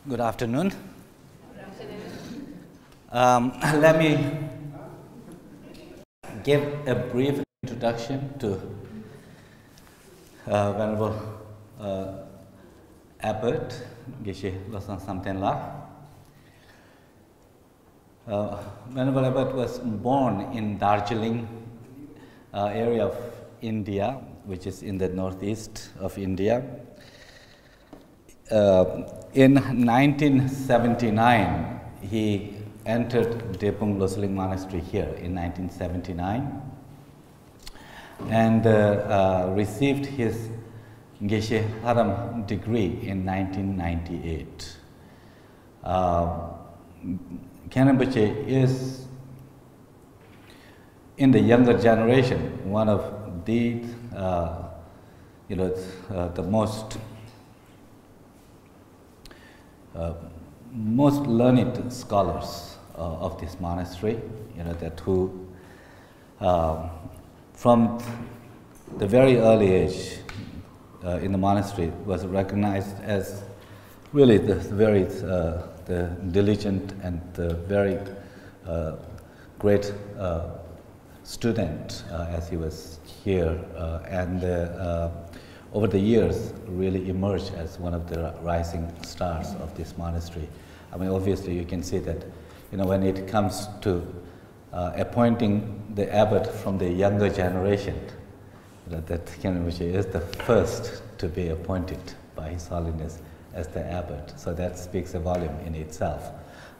Good afternoon. Let me give a brief introduction to Venerable Abbot, Geshe Losang Samten La. Venerable Abbot was born in Darjeeling area of India, which is in the northeast of India. In 1979, he entered Drepung Losel monastery here in 1979 and received his Geshe Param degree in 1998. Khen Rinpoche is, in the younger generation, one of the most learned scholars of this monastery, who from the very early age in the monastery was recognized as really the very the diligent and the very great student as he was here, and over the years really emerged as one of the rising stars of this monastery. I mean, obviously you can see that, when it comes to appointing the abbot from the younger generation, that Khen Rinpoche is the first to be appointed by His Holiness as the abbot. So that speaks a volume in itself.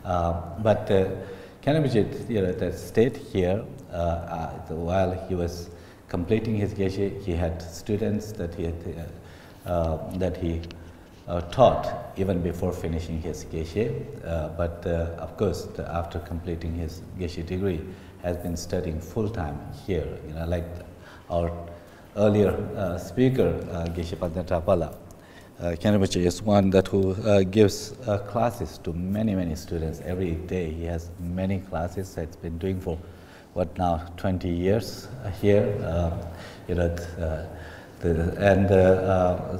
But Khen Rinpoche, that stayed here while he was completing his Geshe. He had students that he taught even before finishing his Geshe. But of course, after completing his Geshe degree, has been studying full time here. Like our earlier speaker, Geshe Padmatapala. Khen Rinpoche is one that who gives classes to many students every day. He has many classes that he's been doing for what now 20 years here,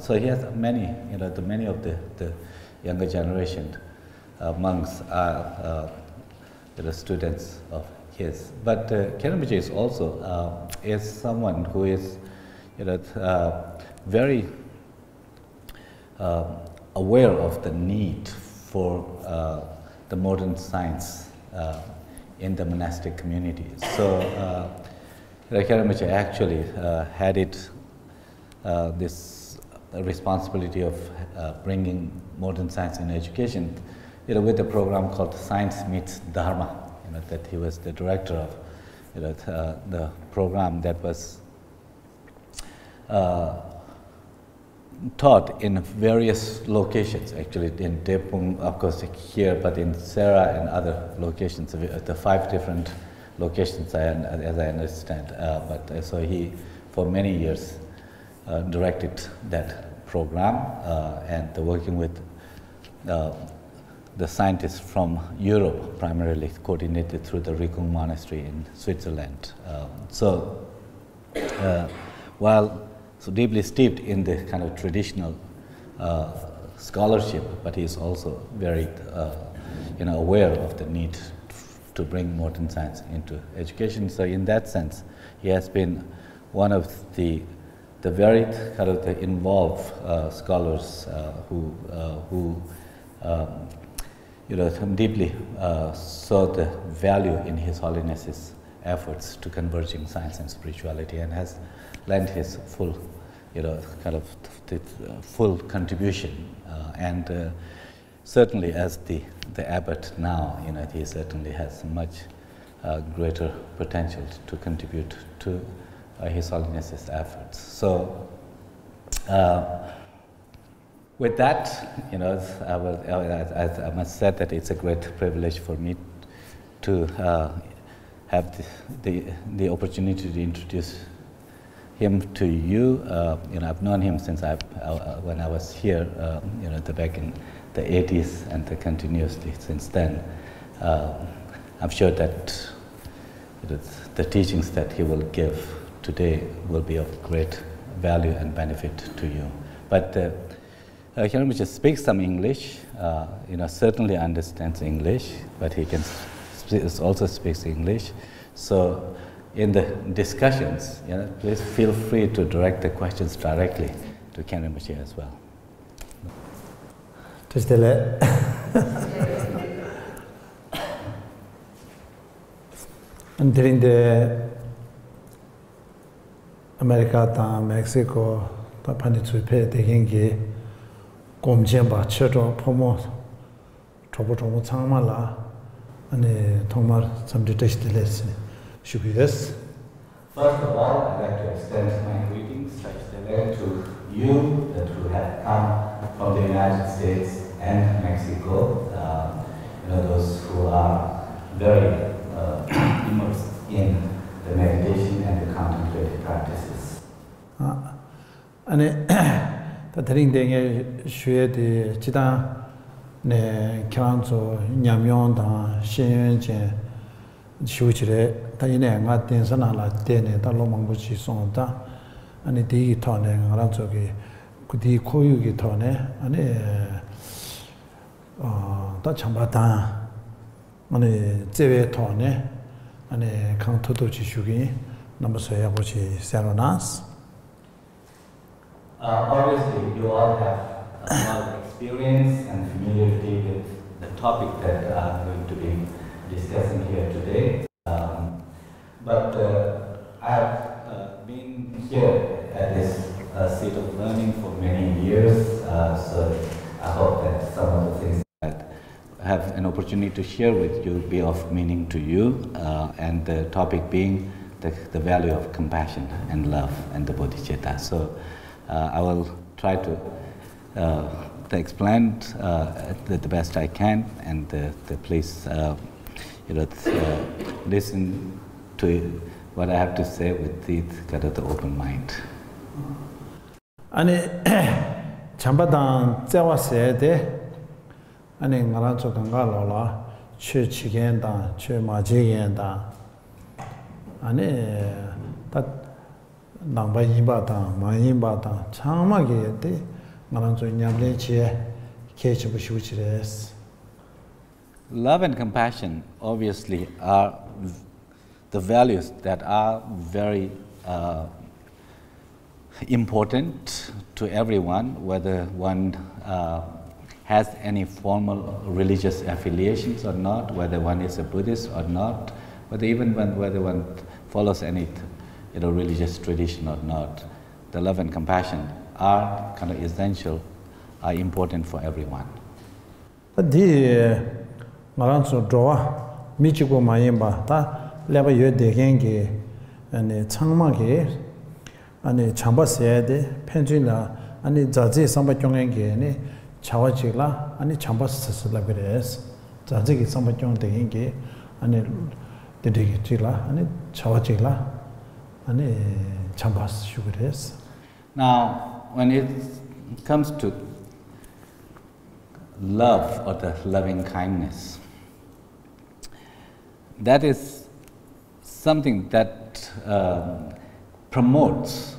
so he has many, many of the younger generation monks are students of his. But Khen Rinpoche is also is someone who is very aware of the need for the modern science in the monastic community. So Khen Rinpoche actually had this responsibility of bringing modern science in education, with a program called Science Meets Dharma. That he was the director of, the program that was taught in various locations, actually in Drepung, of course here, but in Sera and other locations, the 5 different locations as I understand. So he, for many years, directed that program and working with the scientists from Europe, primarily coordinated through the Drepung monastery in Switzerland. While so deeply steeped in the kind of traditional scholarship, but he is also very aware of the need to bring modern science into education. So in that sense, he has been one of the very kind of the involved scholars who deeply saw the value in His Holiness's efforts to converging science and spirituality, and has lent his full, full contribution. And certainly, as the abbot now, he certainly has much greater potential to contribute to His Holiness's efforts. So, with that, I must say that it's a great privilege for me to have the opportunity to introduce him to you. I've known him since when I was here, back in the 80s, and continuously since then. I'm sure that the teachings that he will give today will be of great value and benefit to you. But Khen Rinpoche speaks some English, certainly understands English, but he can also speaks English. So in the discussions, please feel free to direct the questions directly to Khen Rinpoche as well. And during the America, Mexico, the Panitsupe, the Hingi, Gomjamba, Cheto, Pomo, Tropotomo Tangmala, and the Tomar, some detached should be this. First of all, I'd like to extend my greetings to you that who have come from the United States and Mexico, those who are very immersed in the meditation and the contemplative practices. And the thing they share the Chita, the Kranzo, Nyamyon, Shen, Shuchre, Tayne, Matin, Tene, Talomambuchi Sonta, and the Digitone, Ranzogi, Kudi Koyugi Tone, and Tachambata, and the Zeve Tone, and the Kantochi Shugi, number Sayabuchi Seronas. Obviously, you all have a lot of experience and familiarity with the topic that I'm going to be discussing here today. But I have been here at this seat of learning for many years, so I hope that some of the things that I have an opportunity to share with you be of meaning to you, and the topic being the value of compassion and love and the Bodhichitta. So I will try to explain the best I can, and please listen to what I have to say with the open mind. Ani chambadan tsewa sede ani ngara chokanga lola che chigen da che ma jigen da ani ta nangba yinba da ma yinba da changma ge de ngara cho nyamle che ke chibu shuchires. Love and compassion obviously are the values that are very important to everyone, whether one has any formal religious affiliations or not, whether one is a Buddhist or not, whether one follows any religious tradition or not. The love and compassion are kind of essential, are important for everyone. Maranso draw Michiko Mayimba, ta leva yo de gengi, and Changma ge, and Chamba said, Penjila, and Zazi Samba Jongengi, and Chawachila, and Chamba Sasabres, Zazi Samba Jong de Gengi, and the Digitila, and Chawachila, and Chambas Sugres. Now, when it comes to love or the loving kindness, that is something that promotes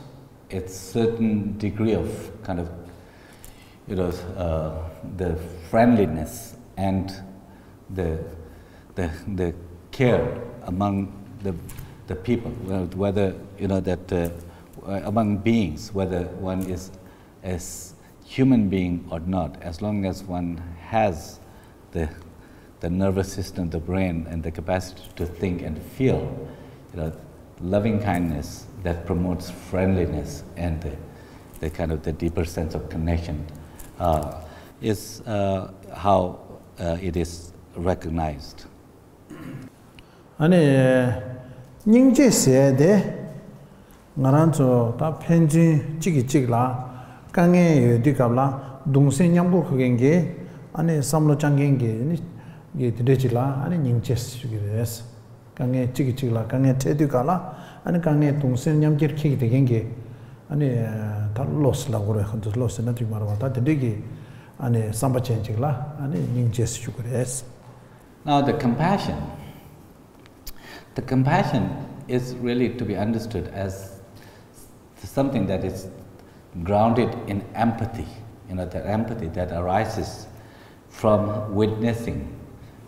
a certain degree of kind of, the friendliness and the care among the people, whether among beings, whether one is a human being or not, as long as one has the nervous system, the brain, and the capacity to think and feel, loving kindness that promotes friendliness and the kind of the deeper sense of connection is how it is recognized. Ane Ningje said, Naranzo, ta penji chigla, Kange Dikabla, Dungsen Yambu Kugenge, Ane Samlo Changenge, Gitchila, and Ningjes Sugres, Kange Chigla, Kange Tedukala, and Kange Dungsen Yamkir Kig the Genge, and Losel, Los and Natimara, the Digi, and Samba Changila, and Ningjes Sugres. Now the compassion is really to be understood as something that is grounded in empathy the empathy that arises from witnessing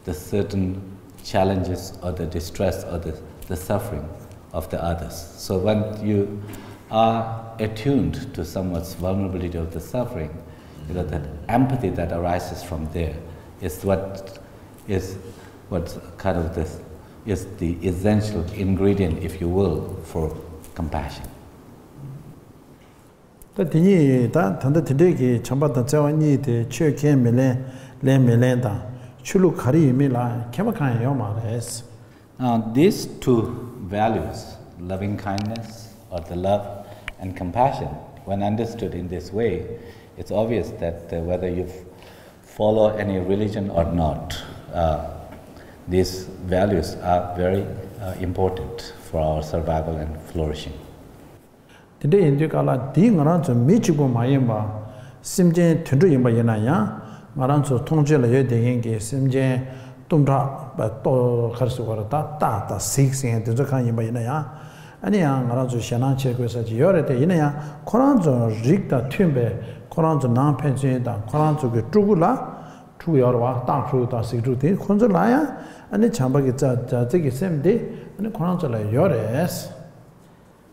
the certain challenges or the distress or the suffering of the others. So when you are attuned to someone's vulnerability of the suffering, that empathy that arises from there is what kind of this is the essential ingredient, if you will, for compassion. Tā tīñi tā tānda tīndegi chāmbā tā tsāwa nī tī chū kēn mī lēn tā chūlu kārī mī lā kēma kāñi yō mā rēs. Now these two values, loving kindness or the love and compassion, when understood in this way, it's obvious that whether you follow any religion or not, these values are very important for our survival and flourishing. Today in Dukala, Ding around to Michigo Mayimba, Simjen Tundu Yimba Yanaya, Maranzo Tongela Yedingi, Simjen Tumdra, but To Karsuarata, Tata, 6 and Tuzuka Yimba Yanaya, and young Maranzo Shanan Checo Yorete Yanaya, Koranzo Rikta Tumbe, Koranzo Nam Pension, Koranzo Trugula. 2 yarwa ta khru ta sikru ti khonzo la ya ane chamba ki cha ki sem de ane khonzo la yores.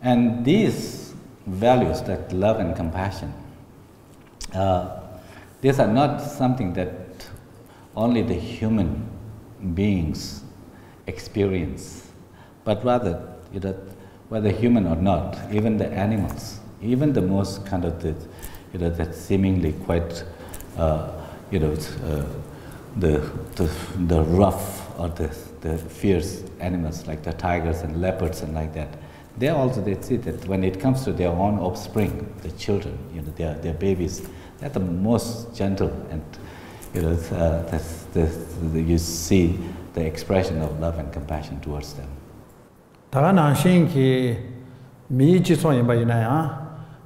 And these values, that love and compassion, these are not something that only the human beings experience, but rather whether human or not, even the animals, even the most kind of that seemingly quite the rough or the fierce animals like the tigers and leopards and like that, they see that when it comes to their own offspring, the children, their babies, they're the most gentle, and you see the expression of love and compassion towards them. Tagana shinki mi jiso yimba yinaya,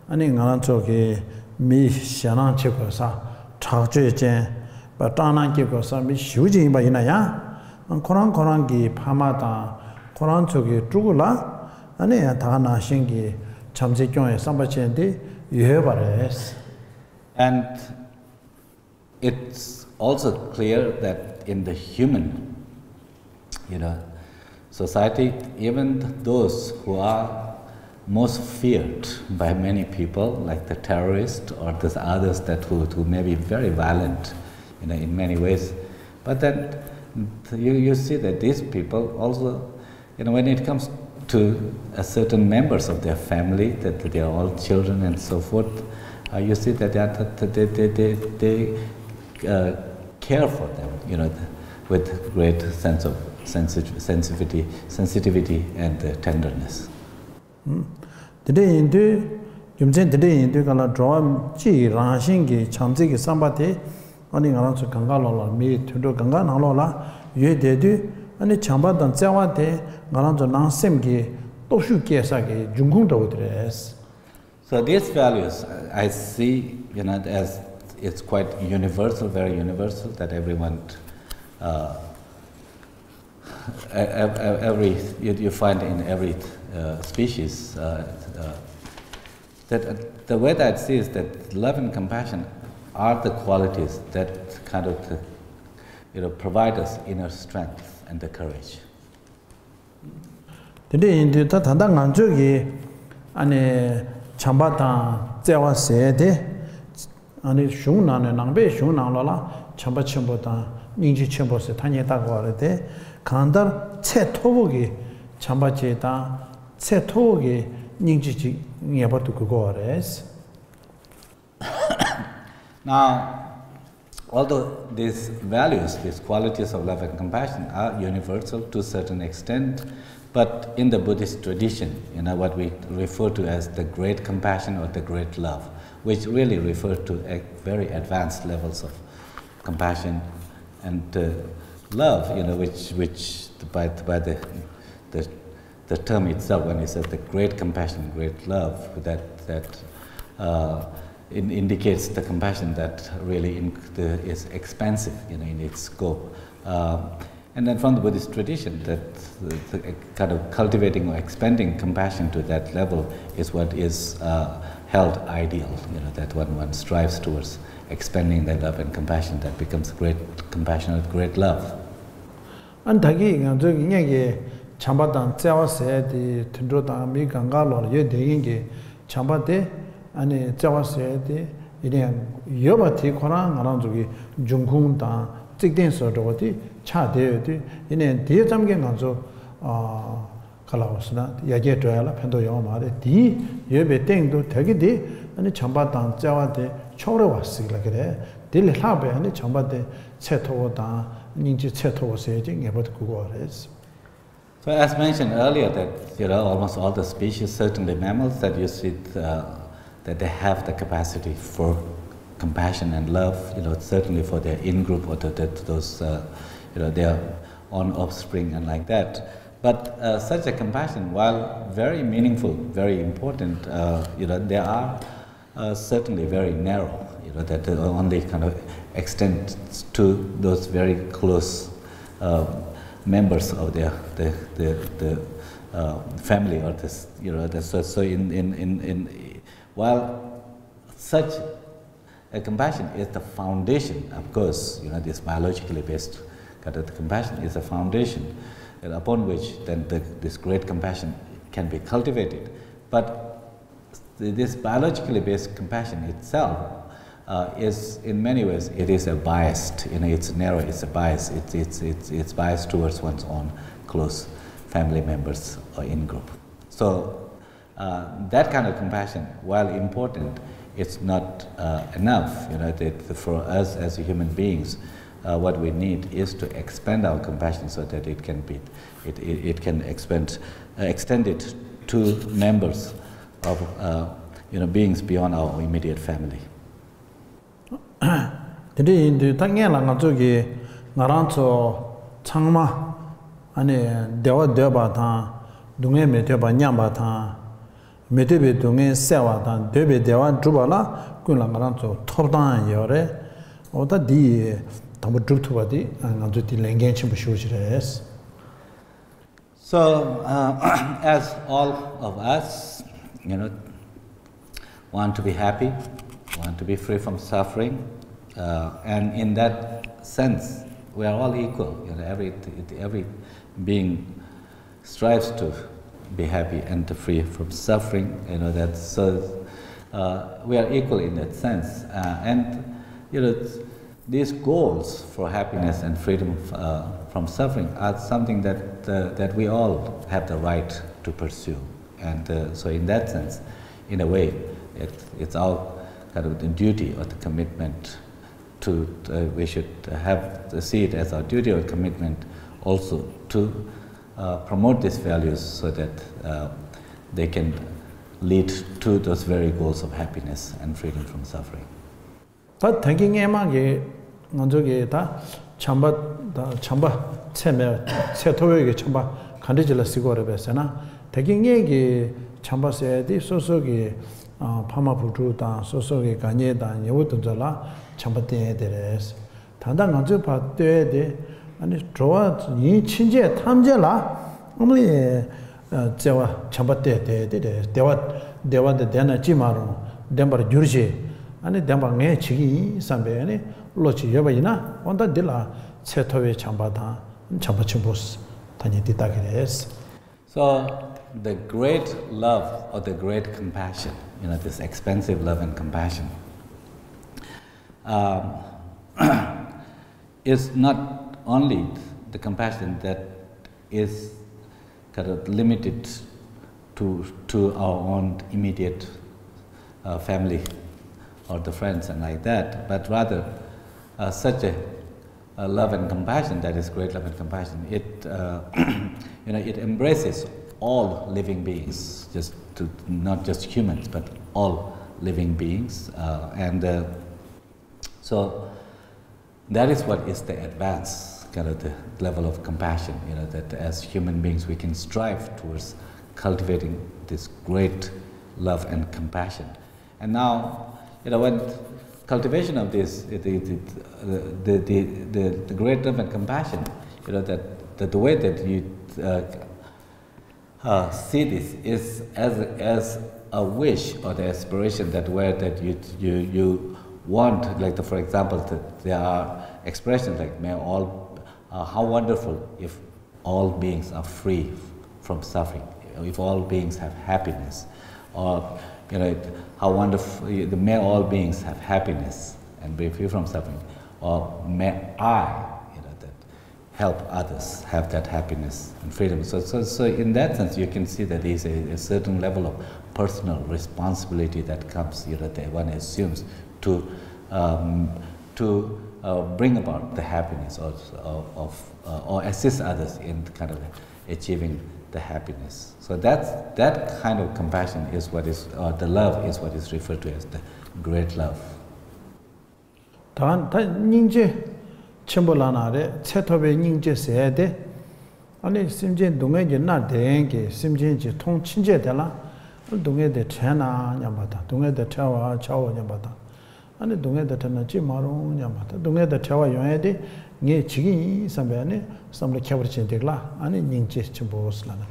ani ngarancho ki mi shanan cheko sa. Chakche but Tana Kikosa, Miss Shujin by Inaya, and Koran Gi, Pamata, Koran Togi, Trugula, and Tana Shingi, Chamzikyon, Sambachendi, you have a rest. And it's also clear that in the human, society, even those who are most feared by many people, like the terrorists or the others who may be very violent, in many ways. But then you see that these people also, when it comes to certain members of their family, that they are all children and so forth, you see that they care for them, with great sense of sensitivity and tenderness. Today in the Gala draw G Ranshingi, Chamziki Sambati, running around to Kangalola, me to do Ganganalola, Ye de du, and the Chamba dan Zawate, Garanzo Nan Semgi, Toshu Kiesaki, Jungundo dress. So these values I see, as it's quite universal, very universal, that everyone you find in every species. That the way that I see is that love and compassion are the qualities that kind of provide us inner strength and the courage. Today in the Tatandang Anjogi, and Chambata Zewa said, and Shunan and Nambe Shunan Lola, Chamba Chambota, Ninji Chambos, Tanyeta Gorete, Kandar, Chetogi, Chambacheta, Chetogi, Ninji Nyabatu. Now, although these values, these qualities of love and compassion are universal to a certain extent, but in the Buddhist tradition, what we refer to as the great compassion or the great love, which really refer to very advanced levels of compassion and love, which by the term itself, when it says the great compassion, great love, that indicates the compassion that really is expansive, in its scope. And then from the Buddhist tradition, that the kind of cultivating or expanding compassion to that level is what is held ideal, that one strives towards expanding that love and compassion that becomes great compassion or great love. And Taki, Chambatan, Tsawa said, the Tundrota, Mikangalo, Yedingi, Chambate, and Tsawa said, Yobati, Koran, Aranzuki, Junkunda, Tikden Sodoti, Cha deity, in a dear Tamganzo, Kalausna, Yagetuela, Pendoyoma, the Yobe Tengo, Tagidi, and the Chambatan, Tsawa de Chora was sick like that, Dili Habe, and the Chambate, Cheto, Ninja Cheto was saying about Google. So as mentioned earlier, that almost all the species, certainly mammals, that you see that they have the capacity for compassion and love. Certainly for their in-group or those their own offspring and like that. But such a compassion, while very meaningful, very important, they are certainly very narrow. That only kind of extend to those very close members of the family or this, while such a compassion is the foundation, of course, this biologically based kind of compassion is a foundation upon which then this great compassion can be cultivated. But this biologically based compassion itself is, in many ways, it is a biased. It's narrow. It's a bias. It's biased towards one's own close family members or in group. So that kind of compassion, while important, it's not enough. For us as human beings, what we need is to expand our compassion so that it can be, it can extend it to members of beings beyond our immediate family. Today in the Tangela Natuki, Naranto, Changma, and Dewa Debata, Dunge Meteba Nyambata, Metebe Dunge Sewata, Debe Dewa Drubala, Kulangaranto, Tordan Yore, or the D. Tamudrutubadi, and the Langan Bushes. So, as all of us, want to be happy, want to be free from suffering, and in that sense, we are all equal. Every being strives to be happy and to free from suffering. We are equal in that sense, and these goals for happiness and freedom from suffering are something that we all have the right to pursue, and so in that sense, in a way, it's our kind of the duty or the commitment to we should see it as our duty or commitment also to promote these values so that they can lead to those very goals of happiness and freedom from suffering. But thinking Emage, Nanjoga, Chamba, Cheme, Chetoe, Chamba, Candidula Sigora Besana, taking a Chamba said, Sosogi, Pamaputa, Sosogi, Ganyeda, Yawutujala, Chambate deres. Tanda Nanjupa de and draw Yin Chinje, Tamjela, only Jewa Chambate, Dewa the Dana Jimaru, Demba Jurje. And the Dambange Chigi, Sambene, Lochi Yabayina, on the Dilla, Chetoe Chambata, and Chambachumbus, Tanititages. So, the great love or the great compassion, this expensive love and compassion, is not only the compassion that is kind of limited to our own immediate family or the friends and like that, but rather such a love and compassion that is great love and compassion. It it embraces all living beings, not just humans, but all living beings, and so that is what is the advanced kind of the level of compassion. That as human beings we can strive towards cultivating this great love and compassion, and now. When cultivation of this, the great love and compassion, you know, that the way that you see this is as a wish or the aspiration that where that you want, like for example, that there are expressions like may all how wonderful if all beings are free from suffering, if all beings have happiness, or you know how wonderful may all beings have happiness and be free from suffering, or may I help others have that happiness and freedom. So in that sense, you can see that there is a certain level of personal responsibility that comes, you know, that one assumes to bring about the happiness or assist others in kind of achieving the happiness. So that kind of compassion is what is, or the love is what is referred to as the great love. 첨보라나레 체토베 닝제 세데 아니 심진 동에게 나den게 심진지 통 친제되라 동에데 채나 냐마다 동에데 차와 차와 냐마다 아니 동에데 타나 지마로 냐마다 동에데 차와 용에데 네 지기 삼배네 삼레 켜버친데라 아니 닝제 첨보스라나.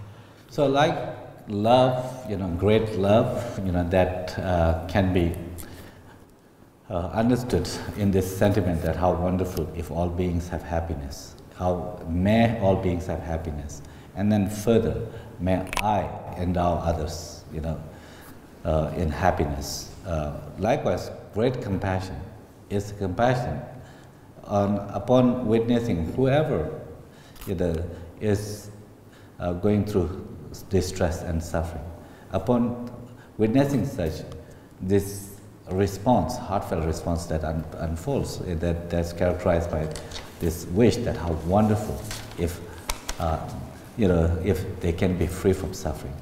So like love, you know, great love, you know, that can be understood in this sentiment that how wonderful if all beings have happiness, how may all beings have happiness, and then further, may I endow others, you know, in happiness. Likewise, great compassion is compassion upon witnessing whoever, you know, is going through distress and suffering. Upon witnessing such, this response, heartfelt response that unfolds, that's characterized by this wish that how wonderful if, you know, if they can be free from suffering.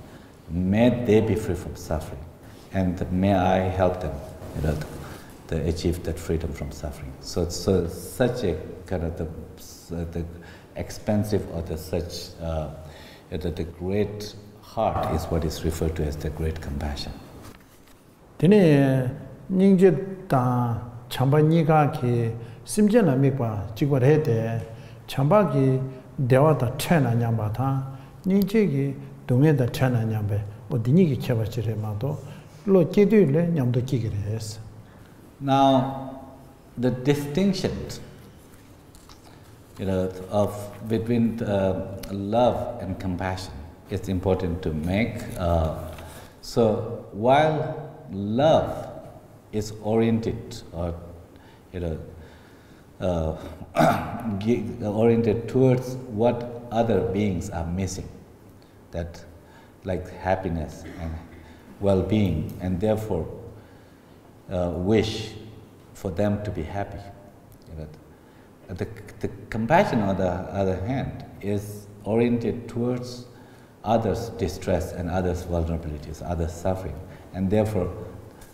May they be free from suffering, and may I help them, you know, to achieve that freedom from suffering. So such a kind of the expansive or the such the great heart is what is referred to as the great compassion. 닝제다 참바니가기 심전나 미과 지고해대 참바기 대화다 채나냐마다 닝제기 동에다 채나냐베 어디니기 켜버지레마도 로케드래 냠도 기기레스. Now the distinction, you know, of between love and compassion is important to make. So while love is oriented, or you know, oriented towards what other beings are missing, that like happiness and well-being, and therefore wish for them to be happy. You know, the compassion, on the other hand, is oriented towards others' distress and others' vulnerabilities, others' suffering, and therefore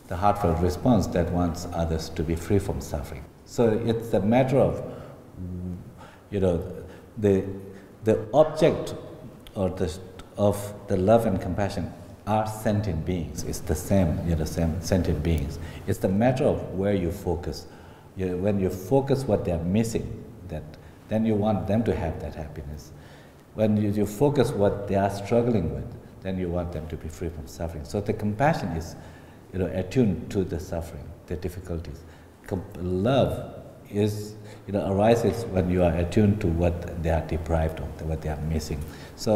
the heartfelt response that wants others to be free from suffering. So it's a matter of, you know, the object or of the love and compassion are sentient beings. It's the same, you know, same sentient beings. It's the matter of where you focus. When you focus what they are missing, then you want them to have that happiness. When you focus what they are struggling with, then you want them to be free from suffering. So the compassion is, you know, attuned to the suffering, the difficulties. Love is, you know, arises when you are attuned to what they are deprived of, what they are missing. So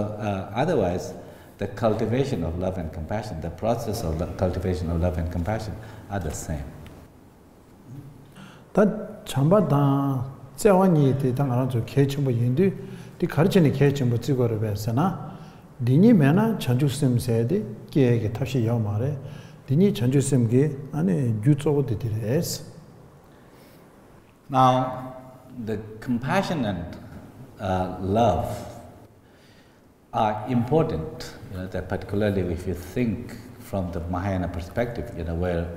otherwise, the cultivation of love and compassion, the process of cultivation of love and compassion are the same. 다 참바다 재원이 되던 아주 개침부 인도 디 가르치는 개침부 찍어를 배서나 니니 매나 전주심세디 계획에 다시 요 말에 니니 전주심기 안에 유초고 되더레스. Now the compassion and love are important, you know, that particularly if you think from the Mahayana perspective, you know, where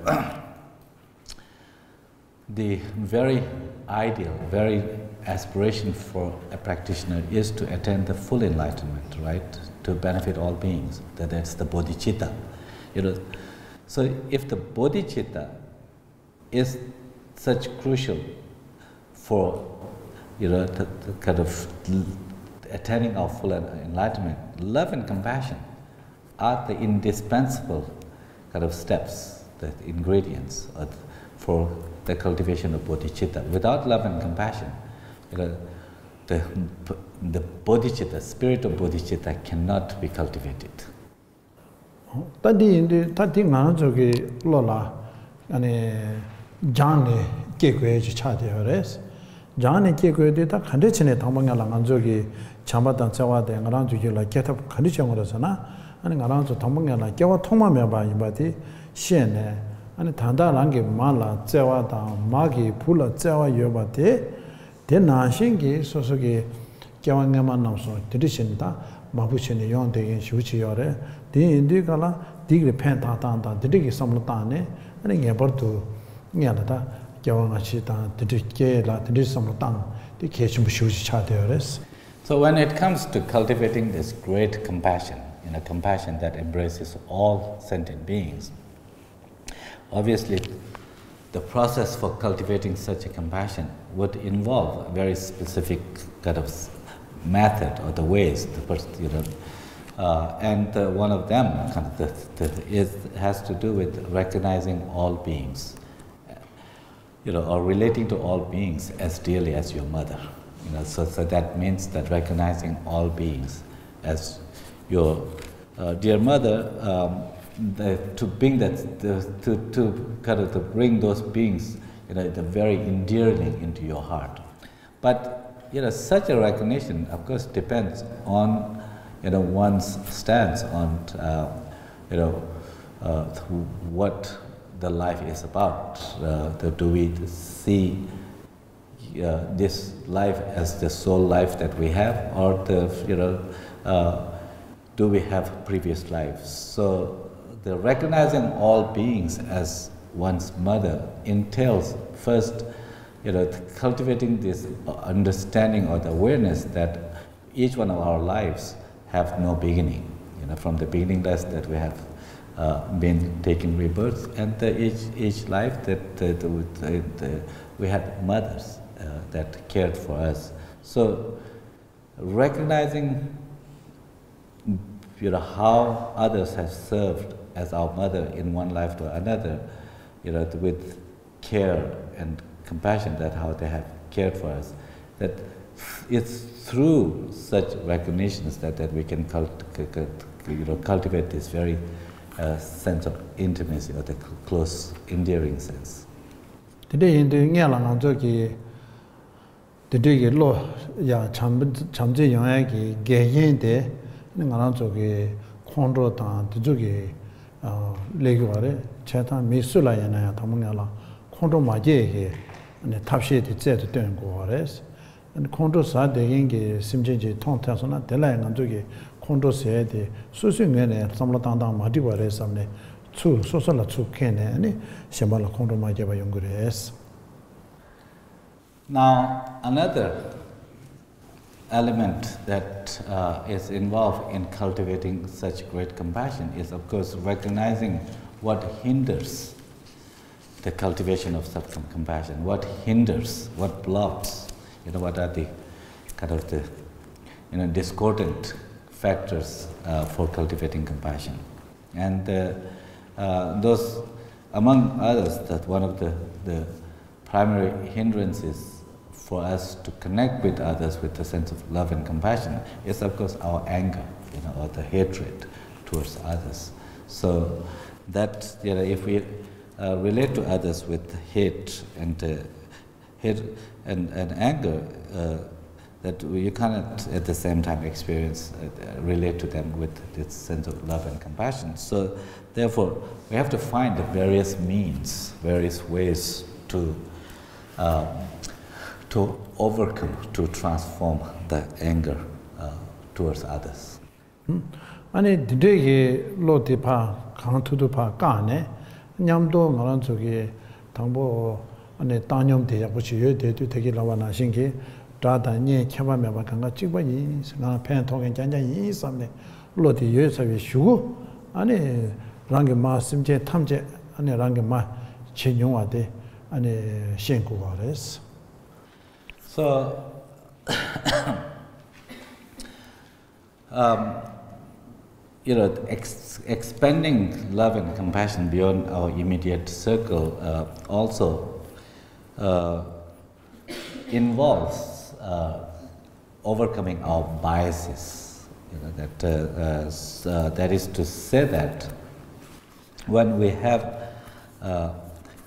the very ideal, very aspiration for a practitioner is to attain the full enlightenment, right? To benefit all beings. That's the Bodhichitta. You know, so if the Bodhichitta is such crucial for the kind of attaining our full enlightenment, love and compassion are the indispensable kind of steps, the ingredients for the cultivation of bodhicitta. Without love and compassion, the bodhicitta, spirit of bodhicitta, cannot be cultivated. Tadi ngana jogi lola, ane jane kekwe ji chade hores. Jane kekwe de ta khande chine thambanga la ngan jogi chamba dan chawa de ngana jogi la ketap khandi changora sana. Ane ngana jo thambanga la kyawa thongma me ba yibati shene. Ane thanda rangi ma la chawa da ma gi phula chawa yobate de na shingi sosogi kyawa ngama namso traditionta mabuchene yon de shuchi yore. The Indigala, Digri Pentata, the Digi Samlatane, and in Aborto, Nialata, Gawanachita, the Dikela, the Samlatan, the Keshum Shushi Chateres. So, when it comes to cultivating this great compassion, compassion that embraces all sentient beings, obviously the process for cultivating such a compassion would involve a very specific kind of method or the ways the person, and one of them has to do with recognizing all beings, or relating to all beings as dearly as your mother. So that means that recognizing all beings as your dear mother, to bring that, to bring those beings, very endearing into your heart. But such a recognition, of course, depends on one's stance on what the life is about. Do we see this life as the sole life that we have, or do we have previous lives? So the recognizing all beings as one's mother entails first, cultivating this understanding or the awareness that each one of our lives have no beginning. From the beginningless that we have been taking rebirth, and each life that we had mothers that cared for us. So recognizing how others have served as our mother in one life to another, with care and compassion, that how they have cared for us, that it's through such recognitions that we can cultivate this very sense of intimacy, or the close, endearing sense. Today in the Nyalang Joki, the dig law, ya Chamji Yangaki, Gayen de, Nangaranjoki, Kondro Tan, the Jogi, Leguare, Chatan, Misula Yana, Tamangala, Kondro Maje, and the Tapshi, the Zet, the Dengores. And Kondo sa de yingi simjenji tong tansona delay nganjogi kondo se de susu ngene samla tangdang ma diwa re samne chu soso la chu kene ani shambala kondo ma jeba yongure es. Now another element that is involved in cultivating such great compassion is, of course, recognizing what hinders the cultivation of such compassion, what hinders, what blocks. What are the kind of the discordant factors for cultivating compassion, and those, among others, that one of the primary hindrances for us to connect with others with a sense of love and compassion is, of course, our anger, or the hatred towards others. So that if we relate to others with hate and anger, that you cannot at the same time relate to them with this sense of love and compassion. So therefore, we have to find the various means, various ways to overcome, to transform the anger towards others. 아니 디데게 로디파 강투도파 까네 냠도 ngaran 저기 당보 아니 따뇽 대야부치 여대도 되게 나와나 신기 다다니 켜바메바 강가 찍바이 나 팬통에 잔잔이 있었네 로디 여서비 슈고 아니 랑게 마심제 탐제 아니 랑게 마 진용화데 아니 신고가레스. So expanding love and compassion beyond our immediate circle also involves overcoming our biases. That is to say that when we have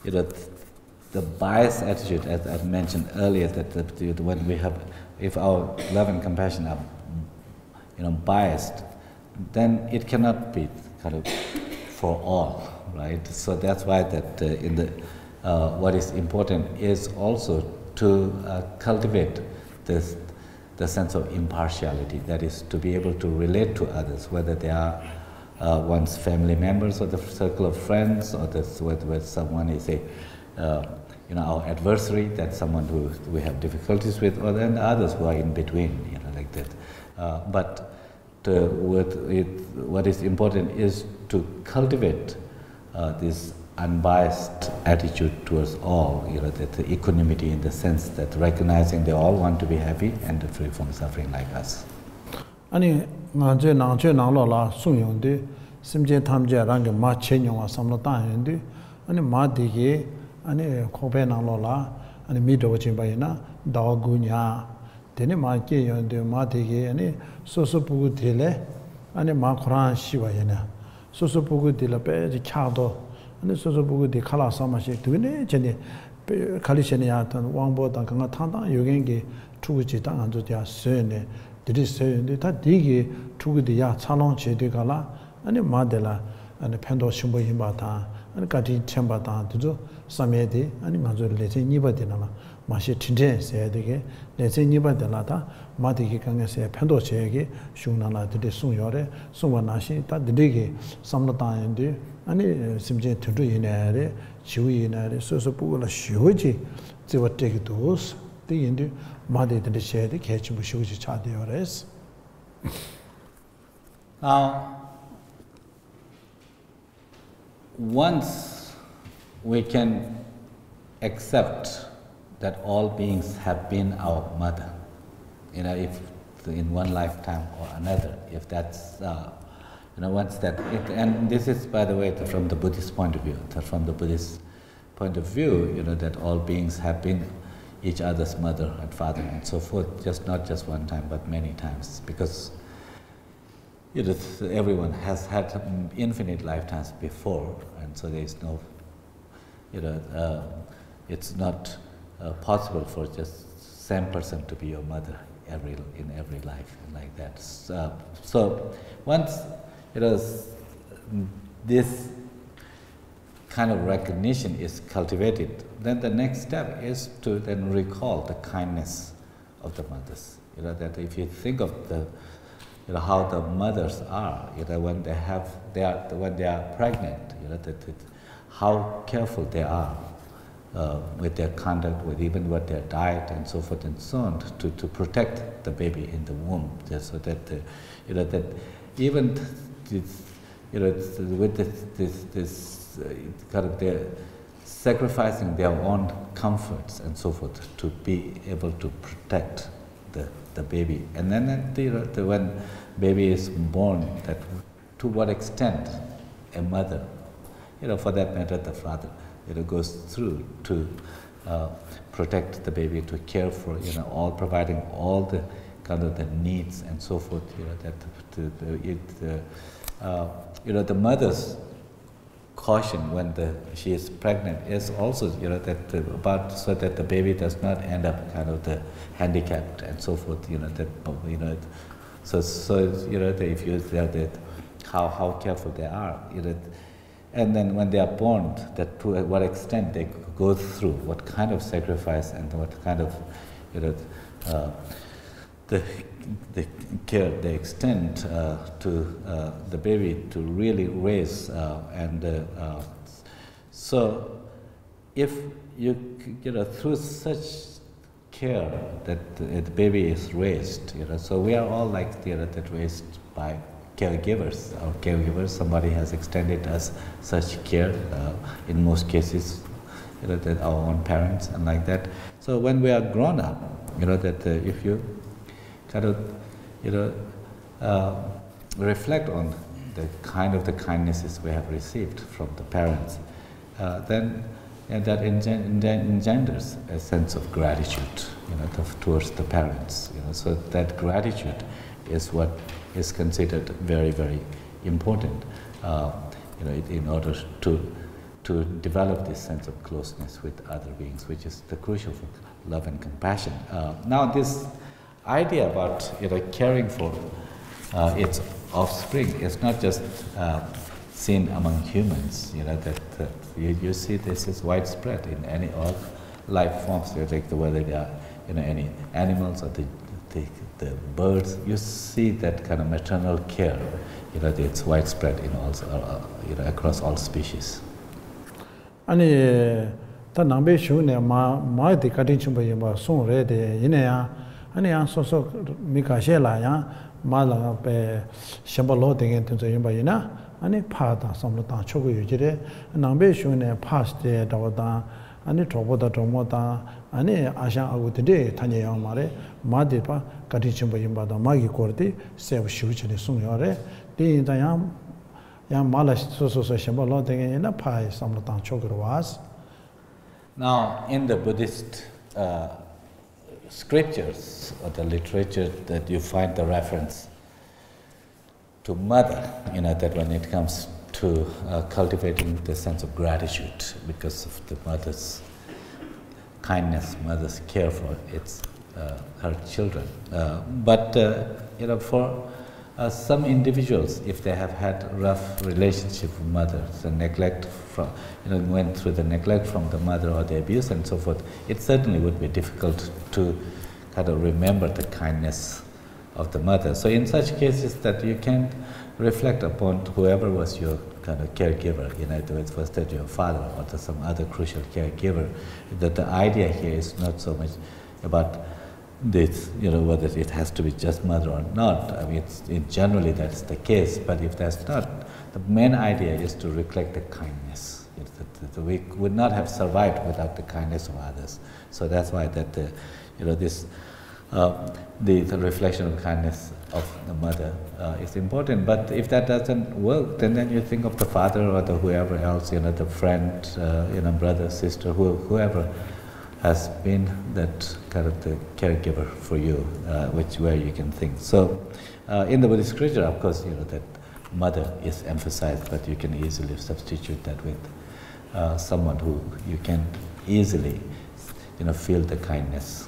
the biased attitude, as I mentioned earlier, that when we have, if our love and compassion are biased, then it cannot be kind of for all, right? So that's why that in the what is important is also to cultivate the sense of impartiality. That is to be able to relate to others, whether they are one's family members or the circle of friends, or whether someone is our adversary, that's someone who we have difficulties with, or then others who are in between, like that. But what is important is to cultivate this unbiased attitude towards all, that the equanimity, in the sense that recognizing they all want to be happy and free from suffering like us. 아니 나제 나제 나로라 수용데 심제 탐제 랑게 마체뇽아 삼로 따는데 아니 마디게 아니 코베 나로라 아니 미도진 바이나 다구냐 되네 마께 연데 마디게 아니 소소부고 딜레 아니 마코란 시바이나 소소부고 딜레 베지 차도 아니 소소부고 디 칼라 사마시 되네 제네 칼리시네야 던 왕보다 강가 탄다 요겐게 투구지 당한조자 세네 D3S1 다 되게 투구디야 차롱 제대가라 아니 마델라 아니 팬도 심보 힘바다 아니 까지 챔바다 두죠 사메디 아니 마저 레제 니바데나라 마시 틴제 세야되게 레제 니바데라다 마디게 강에서 팬도 제게 슝나나 드데 송요레 송와나시 다 드데게 삼나다인데 아니 심제 드도 이내레 지위이나레 소소부고라 쉬오지 제와테기도스 되인데 마데들 셰데 개침부 쉬오지 차데요레스. Now, once we can accept that all beings have been our mother, if in one lifetime or another, if that's, once that, and this is, by the way, from the Buddhist point of view, from the Buddhist point of view, that all beings have been each other's mother and father and so forth, not just one time, but many times, because everyone has had infinite lifetimes before, and so there is no, it's not possible for just same person to be your mother in every life, and like that. So once this kind of recognition is cultivated, then the next step is to then recall the kindness of the mothers. That if you think of how the mothers are, when they are pregnant, how careful they are with their conduct, with even with their diet and so forth and so on, to protect the baby in the womb, just so that that even with this kind of they're sacrificing their own comforts and so forth to be able to protect the baby. And then when baby is born, that to what extent a mother, for that matter the father, goes through to protect the baby, to care for, providing all the kind of the needs and so forth, the mother's caution when she is pregnant is also, about so that the baby does not end up kind of the handicapped and so forth, so if you say that how careful they are, and then when they are born, that to what extent they go through, what kind of sacrifice and what kind of, the care they extend to the baby to really raise, so if you through such care that the baby is raised, so we are all like that raised by caregivers. Our caregivers, somebody has extended us such care. In most cases, that our own parents and like that. So when we are grown up, that if you kind of, reflect on the kindnesses we have received from the parents, then that engenders a sense of gratitude, towards the parents. So that gratitude is what is considered very, very important. In order to develop this sense of closeness with other beings, which is the crucial for love and compassion. Now, this idea about caring for its offspring is not just seen among humans. That you see this is widespread in any all life forms. Whether they are any animals or the birds, you see that kind of maternal care. It's widespread in all across all species. 아니 다 남배 쇼네 마마디 카딘 좀 봐요. 송레데 이네야 아니야 소소 미카셰라야 말라 베 셴발로 되게 된저 좀 봐이나 아니 파다 섬로다 초고 유지레 남배 쇼네 파스데 다오다 아니 저보다 좀보다 아니 아샤하고 되게 타녀요 말에 마디파 카딘 좀 봐요. 바다 마기 코르디 세브 쇼치네 송요레 디다야 Now, in the Buddhist scriptures or the literature, that you find the reference to mother, that when it comes to cultivating the sense of gratitude because of the mother's kindness, mother's care for her children. But for some individuals, if they have had rough relationship with mothers and neglect from, went through the neglect from the mother or the abuse and so forth, it certainly would be difficult to kind of remember the kindness of the mother. So in such cases, that you can reflect upon whoever was your kind of caregiver, in other words, was that your father or some other crucial caregiver, that the idea here is not so much about this, whether it has to be just mother or not. I mean, generally that's the case, but if that's not, the main idea is to reflect the kindness. That we would not have survived without the kindness of others. So that's why that the reflection of kindness of the mother is important. But if that doesn't work, then you think of the father or the whoever else, the friend, brother, sister, whoever has been that kind of the caregiver for you, where you can think. So, in the Buddhist scripture, of course, that mother is emphasized, but you can easily substitute that with someone who you can easily, feel the kindness.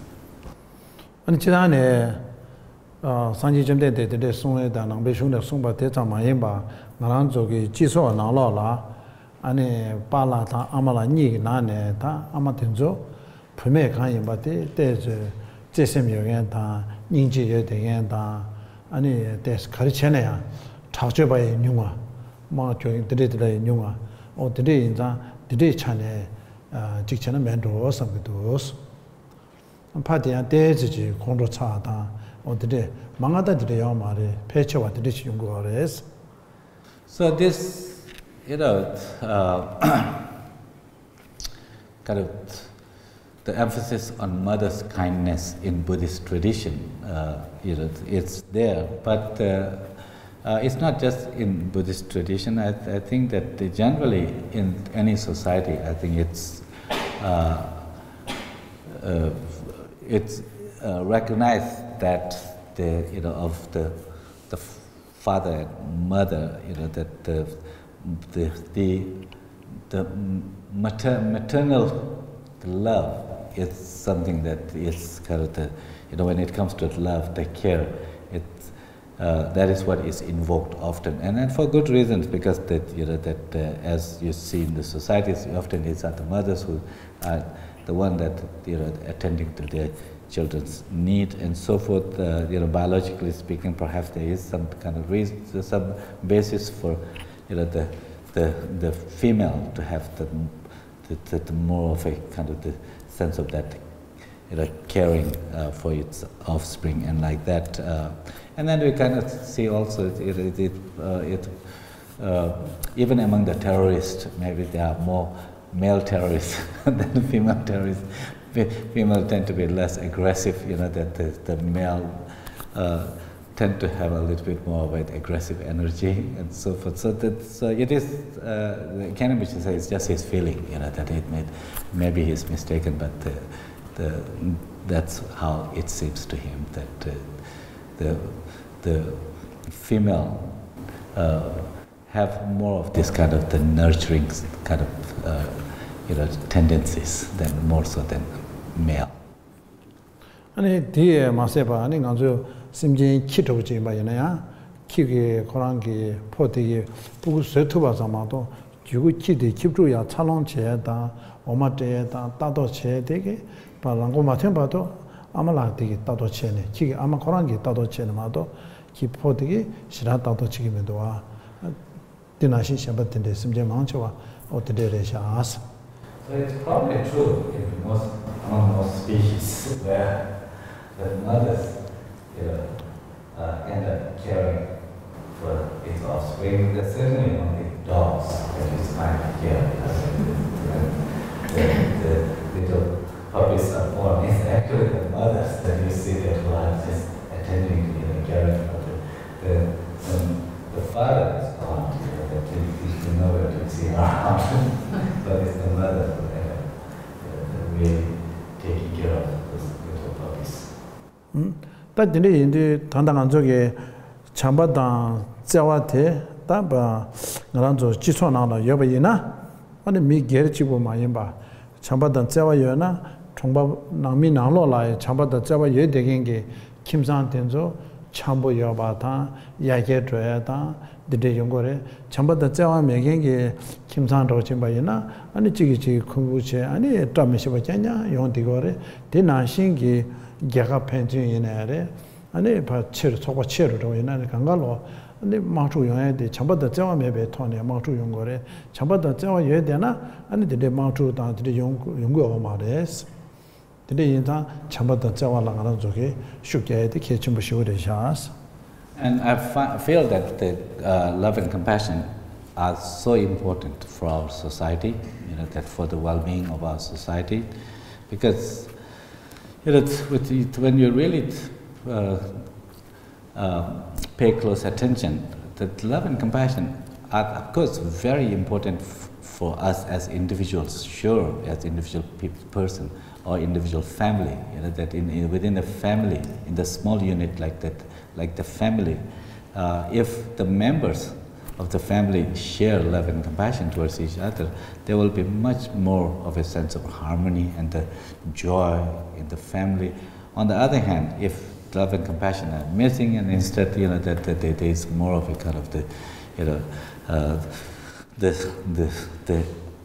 아니 지난해 산지 점대 때 송에다 남배숑의 송바 대자마인바 나랑 저기 지소 나라라 아니 빨라다 아마라 니 나네 다 아마든죠 품에 가인 바데 때저 제sem여겐다 닝지여 되겐다 아니 데스 가르쳐내야 타줘봐야 뉴아 뭐 저기 드레드레 뉴아 드레 인자 드레 차네 직전에 면도 섬기도 파디야 대지지 공로 차다 어디에 망하다 드려요 말에 패쳐와 드리시 연구하래스. So this kind of the emphasis on mother's kindness in Buddhist tradition, it's there, but it's not just in Buddhist tradition. I think that generally in any society, I think it's recognized that of the father and mother, that the maternal love is something that is kind of the, when it comes to love, the care, that is what is invoked often, and for good reasons, because that as you see in the societies, often it's the mothers who are the one that attending to their children's need and so forth. Biologically speaking, perhaps there is some kind of reason, some basis for the female to have the more of a kind of the sense of that caring for its offspring and like that. And then we kind of see also even among the terrorists, maybe there are more male terrorists than female terrorists, female tend to be less aggressive, that the male tend to have a little bit more of an aggressive energy and so forth. So it is, Khen says it's just his feeling, that maybe he's mistaken, but that's how it seems to him, that the female have more of this kind of the nurturing kind of tendencies more so than male. 아니 뒤에 마세바 아니 간주 심진 키토지 바이나야 키게 코랑기 포디기 부구 세투바자마도 주고 키디 킵주야 차롱체다 오마테다 따도체되게 발랑고 마찬 봐도 아마라되게 따도체네 키게 아마 코랑기 따도체네마도 키포디기 시라 따도치기면도 와 디나시 샤바텐데 심진 망쳐와 어때래샤스. So it's probably true among most species where the mothers end up caring for its offspring. There's certainly only dogs that is kind of care. The little puppies are born. It's actually the mothers that you see that who are just attending to caring for the father is gone, that he's nowhere to see around. But it's the mother who end up really taking care of those little puppies. 따진데 이제 단단한 쪽에 참바다 자와테 따바 나란조 지소나나 여바이나 아니 미게르치고 마임바 참바다 자와여나 총바 남미 나로라에 참바다 자와 예되겐게 김산된조 참보 여바다 야게드야다 디데 용거래 참바다 자와 매겐게 김산도 침바이나 아니 지기지 공부체 아니 따미시바 잖냐 용디거래 디나신기 개가 펜진이네래 아니 바치르 소바 치르로 이나네 강가로 근데 마주 용해야 돼 참바다 자와 매배 토네 마주 용거래 참바다 자와 해야 되나 아니 디데 마주다 디데 용거 말레스 디데 인자 참바다 자와랑 하는 쪽에 쉽게 돼 개침부 시오래샤스. And I feel that the love and compassion are so important for our society, that for the well-being of our society, because when you really pay close attention, that love and compassion are, of course, very important for us as individuals, sure, as individual person or individual family. That within a family, in the small unit like that, like the family, if the members of the family share love and compassion towards each other, there will be much more of a sense of harmony and the joy in the family. On the other hand, if love and compassion are missing, and instead, that there is more of a kind of the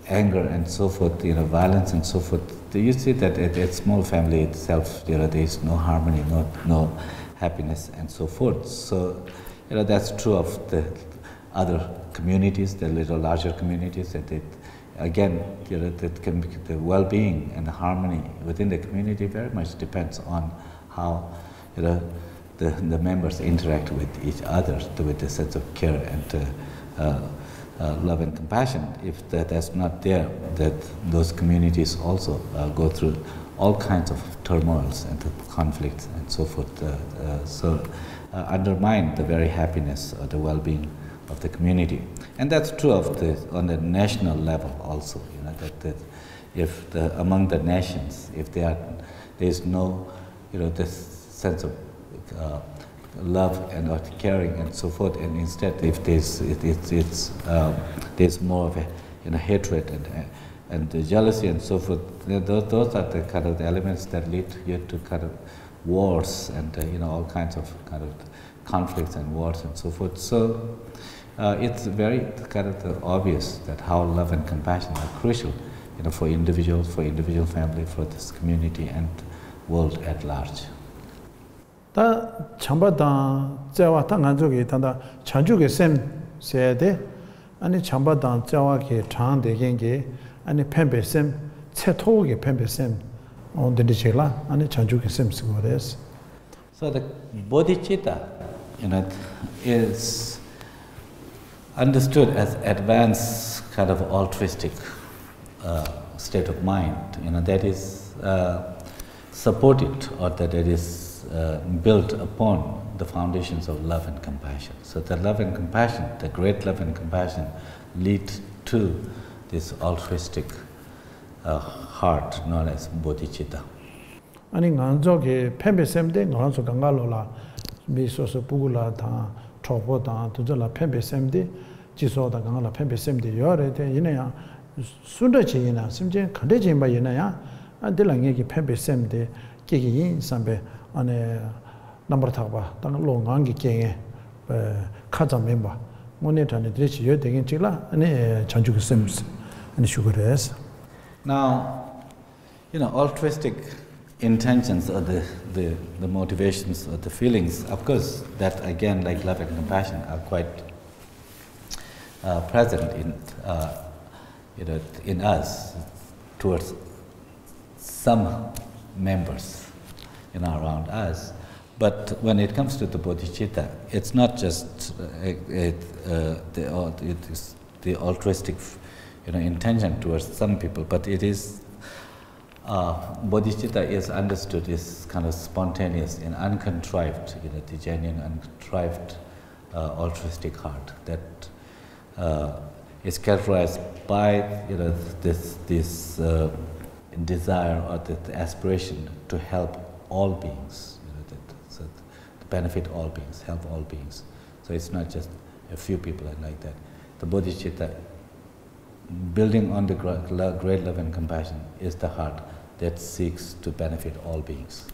anger and so forth, violence and so forth. You see that at a small family itself, there is no harmony, no happiness and so forth. So, that's true of the other communities, the little larger communities. That again, that can be the well-being and the harmony within the community very much depends on how the members interact with each other with a sense of care and love and compassion. If that's not there, that those communities also go through all kinds of turmoils and conflicts and so forth. Undermine the very happiness or the well-being of the community. And that's true on the national level also. That if among the nations, if there is no this sense of love and caring and so forth, and instead if there's more of a hatred and the jealousy and so forth, those are the kind of the elements that lead you to kind of wars and all kinds of conflicts and wars and so forth. So it's very kind of obvious that how love and compassion are crucial, for individuals, for individual family, for this community and world at large. 다 참바다 자와 당한족이 단다 찬주게 셈 세대 아니 참바다 자와게 장대겐게 아니 펜베셈 채토게 펜베셈 온데리체라 아니 찬주게 셈 쓰고레스. So the Bodhichitta, is understood as advanced kind of altruistic state of mind. That is supported, or that it is built upon the foundations of love and compassion. So the love and compassion, the great love and compassion, lead to this altruistic heart known as bodhicitta. 아니 간조게 펜베셈데 간조 강갈로라 미소서 부글라 다 초보다 도저라 펜베셈데 지소다 강갈라 펜베셈데 요래데 이내야 순더지이나 심지어 간대진바 이내야 안들랑에게 펜베셈데 계기 인삼베 안에 넘버 타봐 당 롱강기 갱에 카자 멤버 모니터네 드레치 요 되긴 찍라 아니 전주그 셈스 아니 슈거레스. Now, altruistic intentions or the motivations or the feelings, of course, that again, like love and compassion, are quite present in us towards some members, around us. But when it comes to the bodhicitta, it's not just the altruistic, intention towards some people, but it is. Bodhicitta is understood as kind of spontaneous and uncontrived, the genuine, uncontrived altruistic heart that is characterized by this desire or the aspiration to help all beings, so to benefit all beings, help all beings. So it's not just a few people like that. The bodhicitta, building on the great love and compassion, is the heart that seeks to benefit all beings.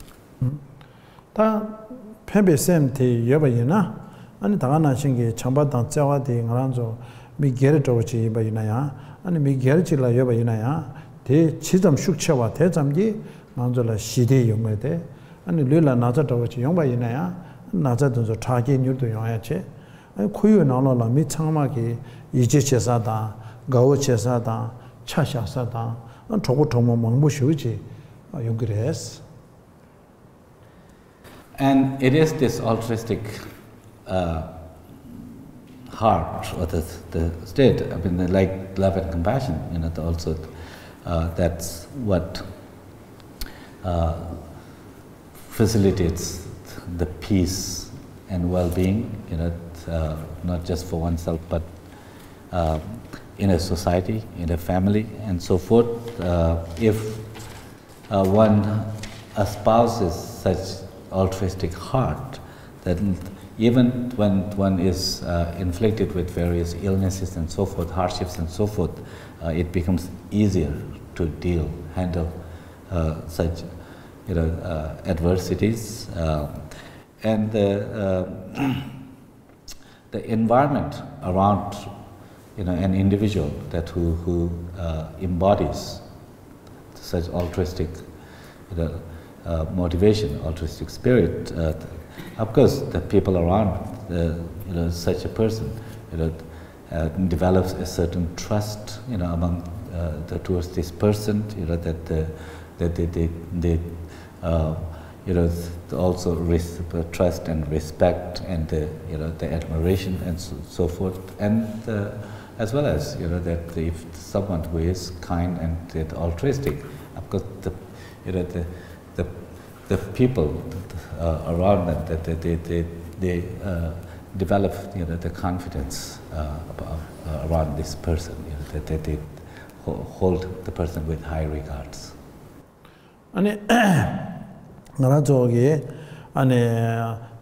다 펜베셈티 여바이나 아니 다가나 신게 참바당 자와디 ngranzo mi gere tochi bayinaya ani mi gere chila yobayinaya 대 치점 숙체와 대점기 만절라 시대 용어대 아니 르라 나자 tochi 용바이나야 나자도 자기 뉴도 용야체 아니 코유 나로라 미 창마기 이제 제사다 가오 제사다 차샤사다 저거 정말 망무시지 용그레스. And it is this altruistic heart, or the state, like love and compassion, also that's what facilitates the peace and well-being, not just for oneself, but in a society, in a family, and so forth. If one espouses such altruistic heart, that even when one is inflicted with various illnesses and so forth, hardships and so forth, it becomes easier to handle such adversities, and the environment around an individual who embodies such altruistic motivation, altruistic spirit. Of course, the people around such a person develops a certain trust among towards this person, that they also trust and respect and the admiration and so forth, and as well as that if someone who is kind and altruistic, of course the people around them, that they develop the confidence around this person, that they hold the person with high regards. 아니 나라 저기 아니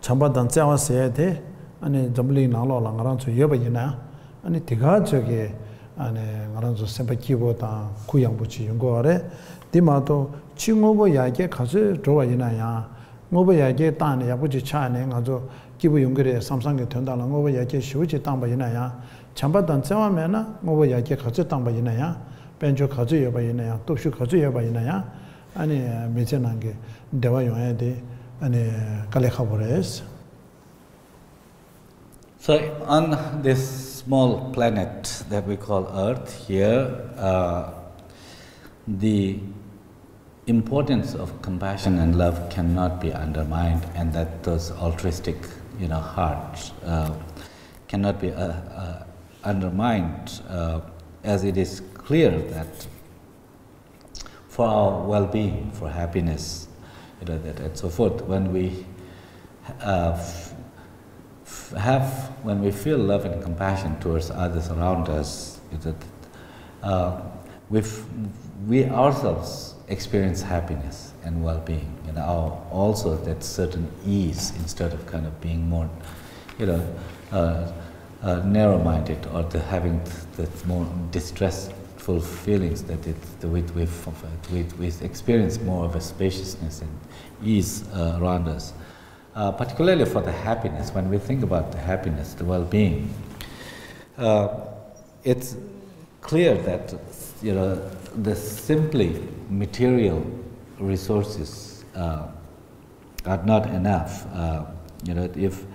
참바단 짜와서야 돼. 아니 점리 나로라 나라 저 여바이나 아니 대가 저기 아니 나라 저 sembaki보다 구양부치 연구하래. 디마도 칭오보 야게 가서 좋아이나야. 오보 야게 땅에 야부지 차네 가서 기부 연결에 삼상게 된다는 오보 야게 쉬우지 땅바이나야. 참바단 짜와면은 오보 야게 가서 땅바이나야. 벤조 가서 여바이나야. 또슈 가서 여바이나야. 아니 메제난 게 대화 용해야 돼. 아니 갈레카보레스. So on this small planet that we call Earth here, the importance of compassion and love cannot be undermined, and that those altruistic, hearts cannot be undermined, as it is clear that for our well-being, for happiness, that and so forth. When we when we feel love and compassion towards others around us, we ourselves experience happiness and well-being. Also that certain ease instead of kind of being more, narrow-minded or having the more distressful feelings that we experience more of a spaciousness and ease around us. Particularly for the happiness, when we think about the happiness, the well-being, it's clear that the simply material resources are not enough. If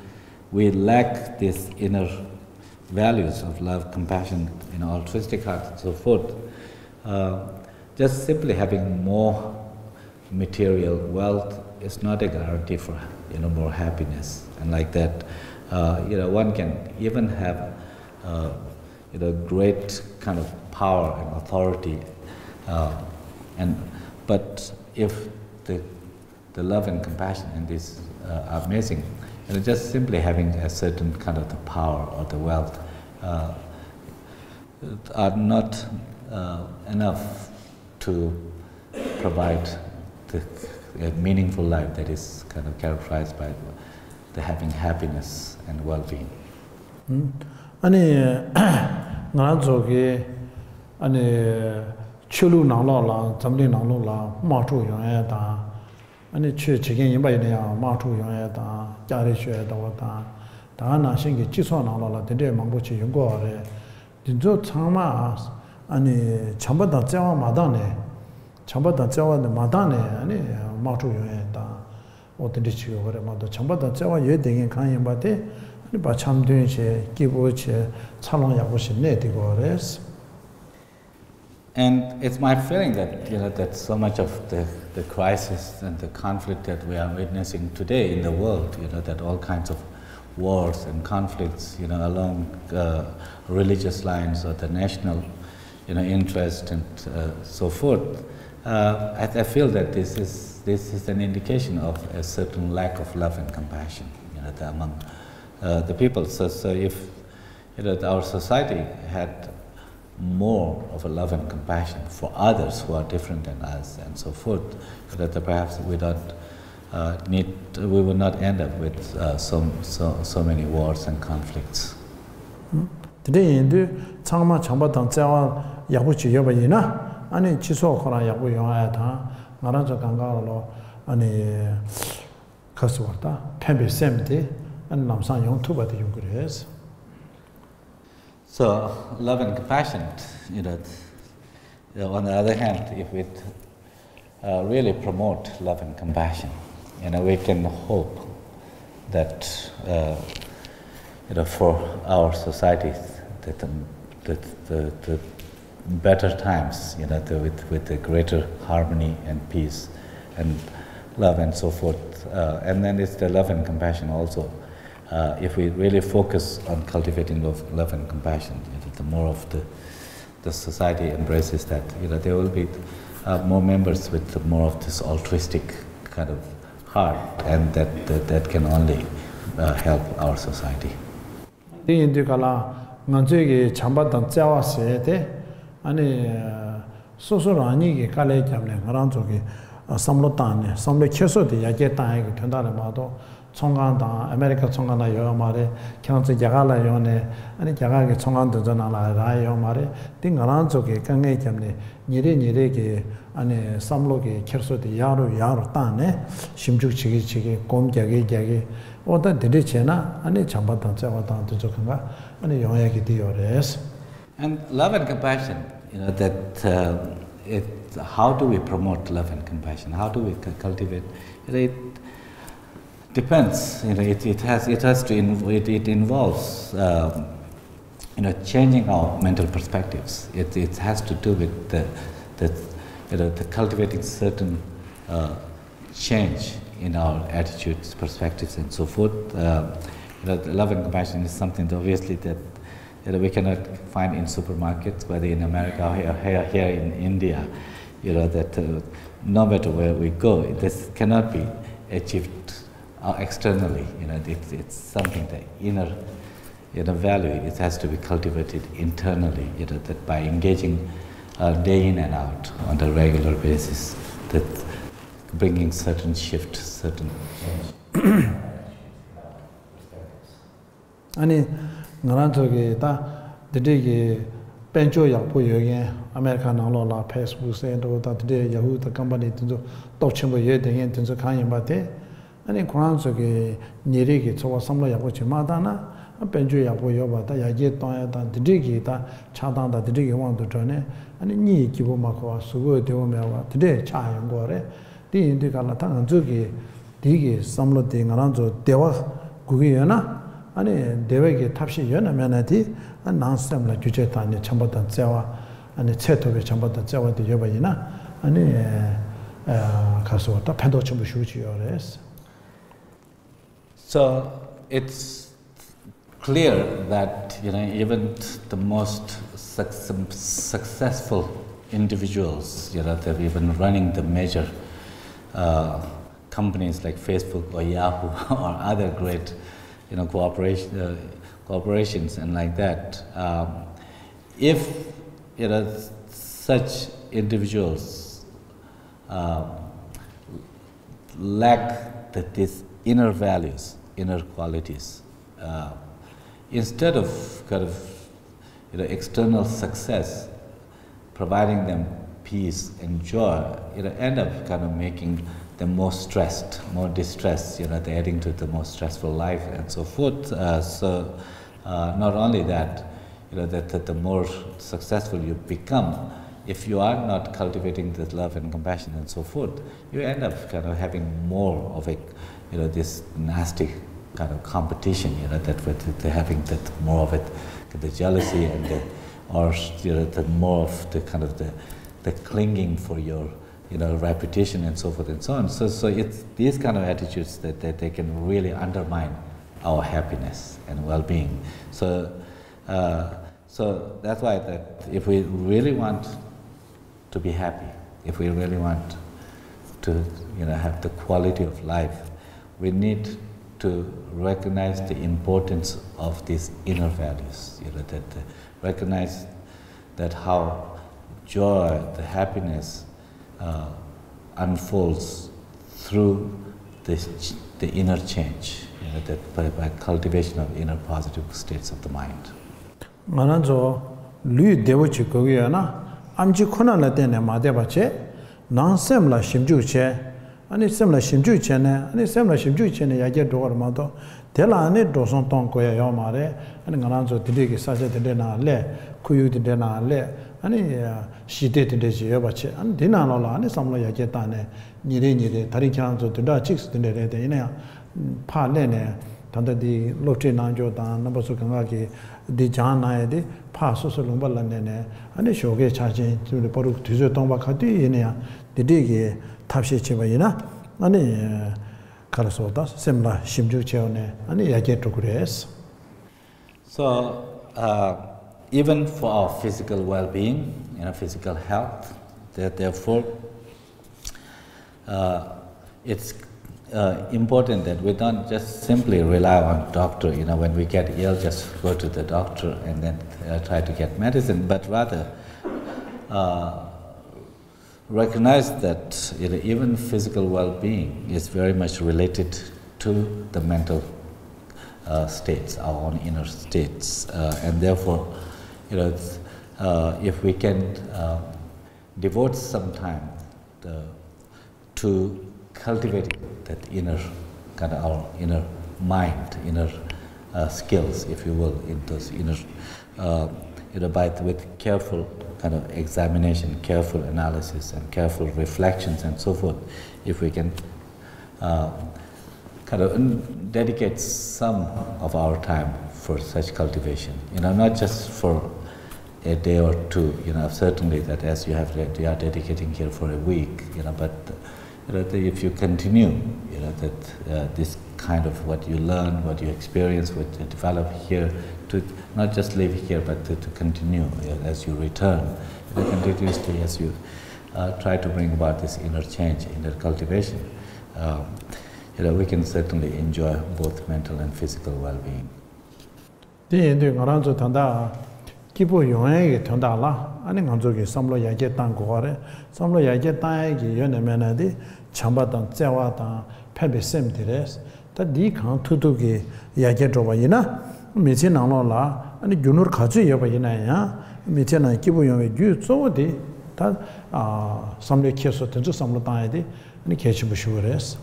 we lack these inner values of love, compassion, altruistic heart, and so forth, just simply having more material wealth is not a guarantee for more happiness. And like that, one can even have great kind of power and authority, but if the love and compassion and this are missing, just simply having a certain kind of the power or the wealth are not enough to provide a meaningful life that is kind of characterized by the having happiness and well-being. chulu nanglo la, zamli nanglo la, ma chu yong da, ani chu chigen yinba yin ya, ma chu yong da, jari xue da wa da na xingi jiso nanglo la, dende mangbo chi yung go re, dinzo changma, ani chamba da jiawa ma da ne, chamba da jiawa ma da ne, ani ma chu yong da, o dende chi go re, ma da chamba da jiawa ye dengen kan yinba de, ani ba cham dun che, gibo che, chalong ya bo shi ne di go re. And it's my feeling that that so much of the crisis and the conflict that we are witnessing today in the world, that all kinds of wars and conflicts, along religious lines or the national, interest and so forth. I feel that this is an indication of a certain lack of love and compassion, among the people. So if our society had more of a love and compassion for others who are different than us and so forth, that perhaps we will not end up with so many wars and conflicts. Today, indu changma changba dang jawa yabu chi yoba yina, ani chiso khora yabu yong ta, ngaran zo ganga lo ani kaswarta, pembe semde, ani namsan yong tuba de yung gres. So, love and compassion, on the other hand, if we really promote love and compassion, we can hope that, for our societies, that the better times, with the greater harmony and peace and love and so forth. And then it's the love and compassion also. If we really focus on cultivating love and compassion, the more of the society embraces that, there will be more members with more of this altruistic kind of heart, and that can only help our society. 총간다 아메리카 총간나 요 말에 경제 자가라 요네 아니 자가게 총간도 전화라 라요 말에 띵가란 쪽에 강에 때문에 니레게 아니 삼로게 켜서도 야로 따네 심죽치기 곰자게 어떤 데리체나 아니 잠바단 자와단 저건가 아니 영향이 되어레스. And love and compassion, how do we promote love and compassion? How do we cultivate it? Depends. It involves changing our mental perspectives. It has to do with the cultivating certain change in our attitudes, perspectives, and so forth. Love and compassion is something that obviously that we cannot find in supermarkets, whether in America or here in India. you know, that no matter where we go, this cannot be achieved externally. You know, it's something that inner value. It has to be cultivated internally. You know, that by engaging day in and out on a regular basis, that bringing certain shift, certain change. 아니 나랑 저기 다 되게 벤조 약보 여기 아메리카 나로라 페이스북 세도 다 되게 야후 다 컴퍼니 도 도침보 예den에 된서 강연 받대 아니 그런 저기 니리게 저와 삼로 약보 지마다나 벤조 약보 여바다 야게 또야다 되게 다 차단다 되게 왕도 전에 아니 니 기보 막고 수고 되오면와 되게 차연 거래 디인데 갈라 당 저기 되게 삼로 되 나랑 저 대화 그게나 아니 대외게 탑시 연하면한테 난쌤라 규제단에 참보단 자와 아니 채토베 참보단 자와도 여바이나 아니 가서 다 패도 좀 쉬우지요레스. So it's clear that even the most successful individuals, they've been running the major companies like Facebook or Yahoo or other great corporations and like that. If such individuals lack these inner values, inner qualities, instead of external success providing them peace and joy, end up making them more stressed, more distressed, they're adding to the more stressful life and so forth. So not only that, that the more successful you become, if you are not cultivating this love and compassion and so forth, you end up having more of a, this nasty kind of competition, that with having that more of it, the jealousy and the, or the more of the the clinging for your reputation and so forth and so on. So it's these kind of attitudes that they can really undermine our happiness and well-being. So so that's why that if we really want to be happy, if we really want to have the quality of life, we need to recognize the importance of these inner values. That recognize that how joy, the happiness unfolds through the inner change, that by cultivation of inner positive states of the mind. 만한저 류 대우치 거기야나 암지 코나나 때네 마대바체 난셈라 심주체 아니 셈라 심주체네 아니 셈라 심주체네 야게 도어마도 델라네 도선 똥고야 요마레 아니 만한저 디디게 사제데나레 쿠유데나레 아니 시데데지 여바체 아니 디나로라 아니 삼로 야게다네 니레니레 다리캬한저 드다 직스데네레 되네 파네네 단다디 로트나조다 넘버스 강가기 디자나에디 파소솔롱발라네네 아니 쇼게 차진 좀 버루 뒤져 동박하디 얘네야 디디게 탑시 치바이나 아니 칼소다 셈라 심주체오네 아니 야게토 그레스. So even for our physical well-being, physical health, therefore it's important that we don't just simply rely on doctor. When we get ill, just go to the doctor and then try to get medicine, but rather recognize that even physical well-being is very much related to the mental states, our own inner states, and therefore, if we can devote some time to cultivating that inner our inner mind, inner skills, if you will, in those inner, with careful examination, careful analysis, and careful reflections, and so forth. If we can dedicate some of our time for such cultivation, not just for a day or two, certainly that as you are dedicating here for a week, but if you continue, that this kind of what you learn, what you experience, what you develop here, to not just live here, but to continue as you return, continuously as you try to bring about this inner change, inner cultivation, we can certainly enjoy both mental and physical well-being. 기부 용액이 된다라 아니 간족이 삼로 야게 땅 거래 삼로 야게 땅이 연내면에디 참바당 재와다 패베셈디레스 다디 강 투두기 야게 줘봐이나 미치나로라 아니 윤을 가지 여봐이나야 미치나 기부 용액 유조디 다 삼로 키서 된저 삼로 땅에디 아니 개치부시오레스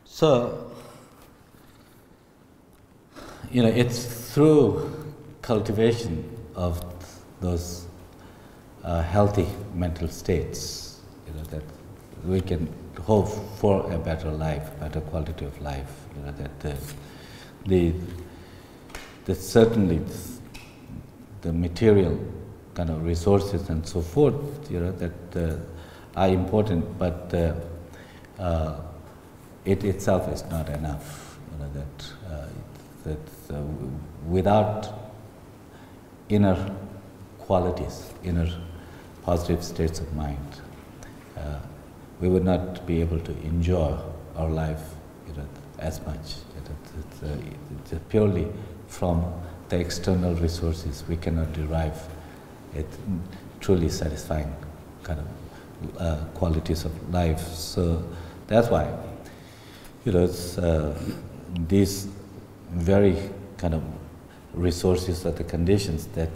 So it's through cultivation of those healthy mental states, that we can hope for a better life, better quality of life. That certainly the material kind of resources and so forth, that are important, but it itself is not enough. Without inner qualities, inner positive states of mind, we would not be able to enjoy our life as much. It's purely from the external resources we cannot derive it truly satisfying kind of qualities of life. So that's why it's, these very kind of resources are the conditions that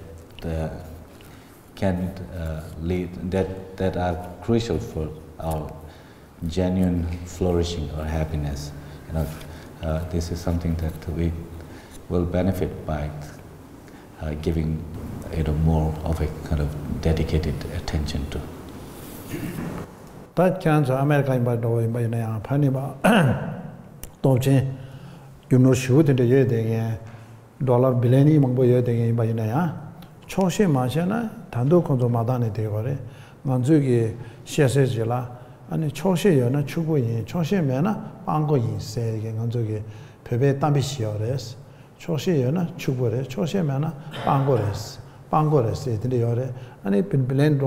can lead, that are crucial for our genuine flourishing or happiness. This is something that we will benefit by giving more of a kind of dedicated attention to. That cancer America by the Paniba Doji, shoot in the year dollar billion Mongbo Yeding by Naya, Choshi Machana, Tando Konzo Madani de Ore, Manzugi, Shesejila, and Choshi Yana Chubuin, Choshi Mena, Bango Yin, say Ganzugi, Pebe Tambisiores, Choshi Yana, Chubure, Choshi Mena, Bangores, the Ore, and it been billion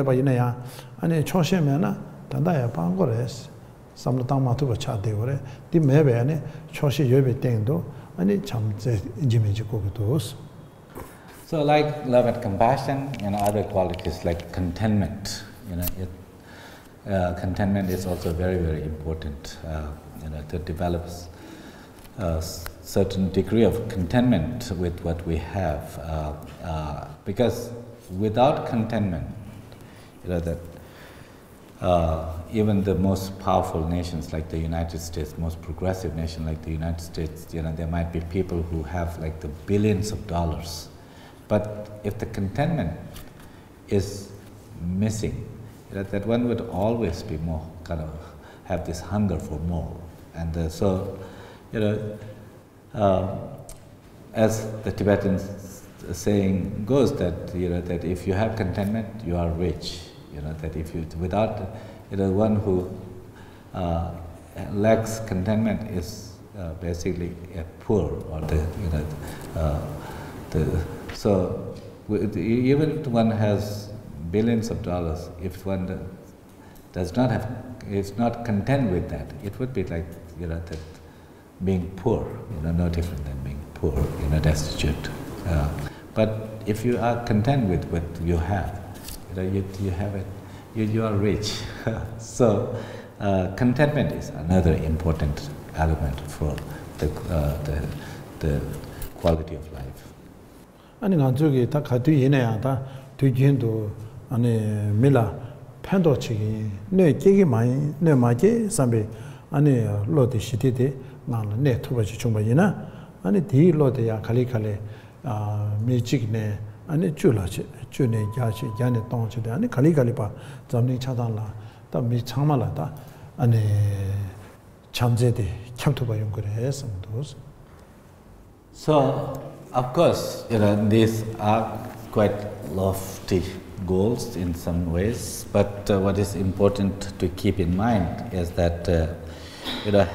by Naya, and a Choshi Mena, Tandaya Bangores. Samtang Matuba chat de ore, the Mebane, Choshi Yobi Tendo, and it chamse Jimmy. So, like love and compassion and other qualities like contentment, contentment is also very, very important. That develops a certain degree of contentment with what we have, because without contentment, that even the most powerful nations like the United States, most progressive nation like the United States, there might be people who have like the billions of dollars. But if the contentment is missing, that one would always be more kind of have this hunger for more. And so, as the Tibetan saying goes, that that if you have contentment, you are rich. That if you without one who lacks contentment is basically a poor, or so even if one has billions of dollars, if one does not have, is not content with that, it would be like that being poor, no different than being poor, destitute. But if you are content with what you have, you have it, you are rich. So contentment is another important element for the quality of life. 아니 나중에 다 가도 이내야다 뒤진도 아니 밀라 팬도치기 내 계기 많이 내 맞게 삼비 아니 로디 시티데 나는 내 투버지 정말이나 아니 디 로디야 칼리칼레 미직네 아니 줄라치 줄네 야치 야네 동치데 아니 칼리칼리바 잠니 차단라 또 미창말라다 아니 참제데 참투바 용거래서 So of course, these are quite lofty goals in some ways, but what is important to keep in mind is that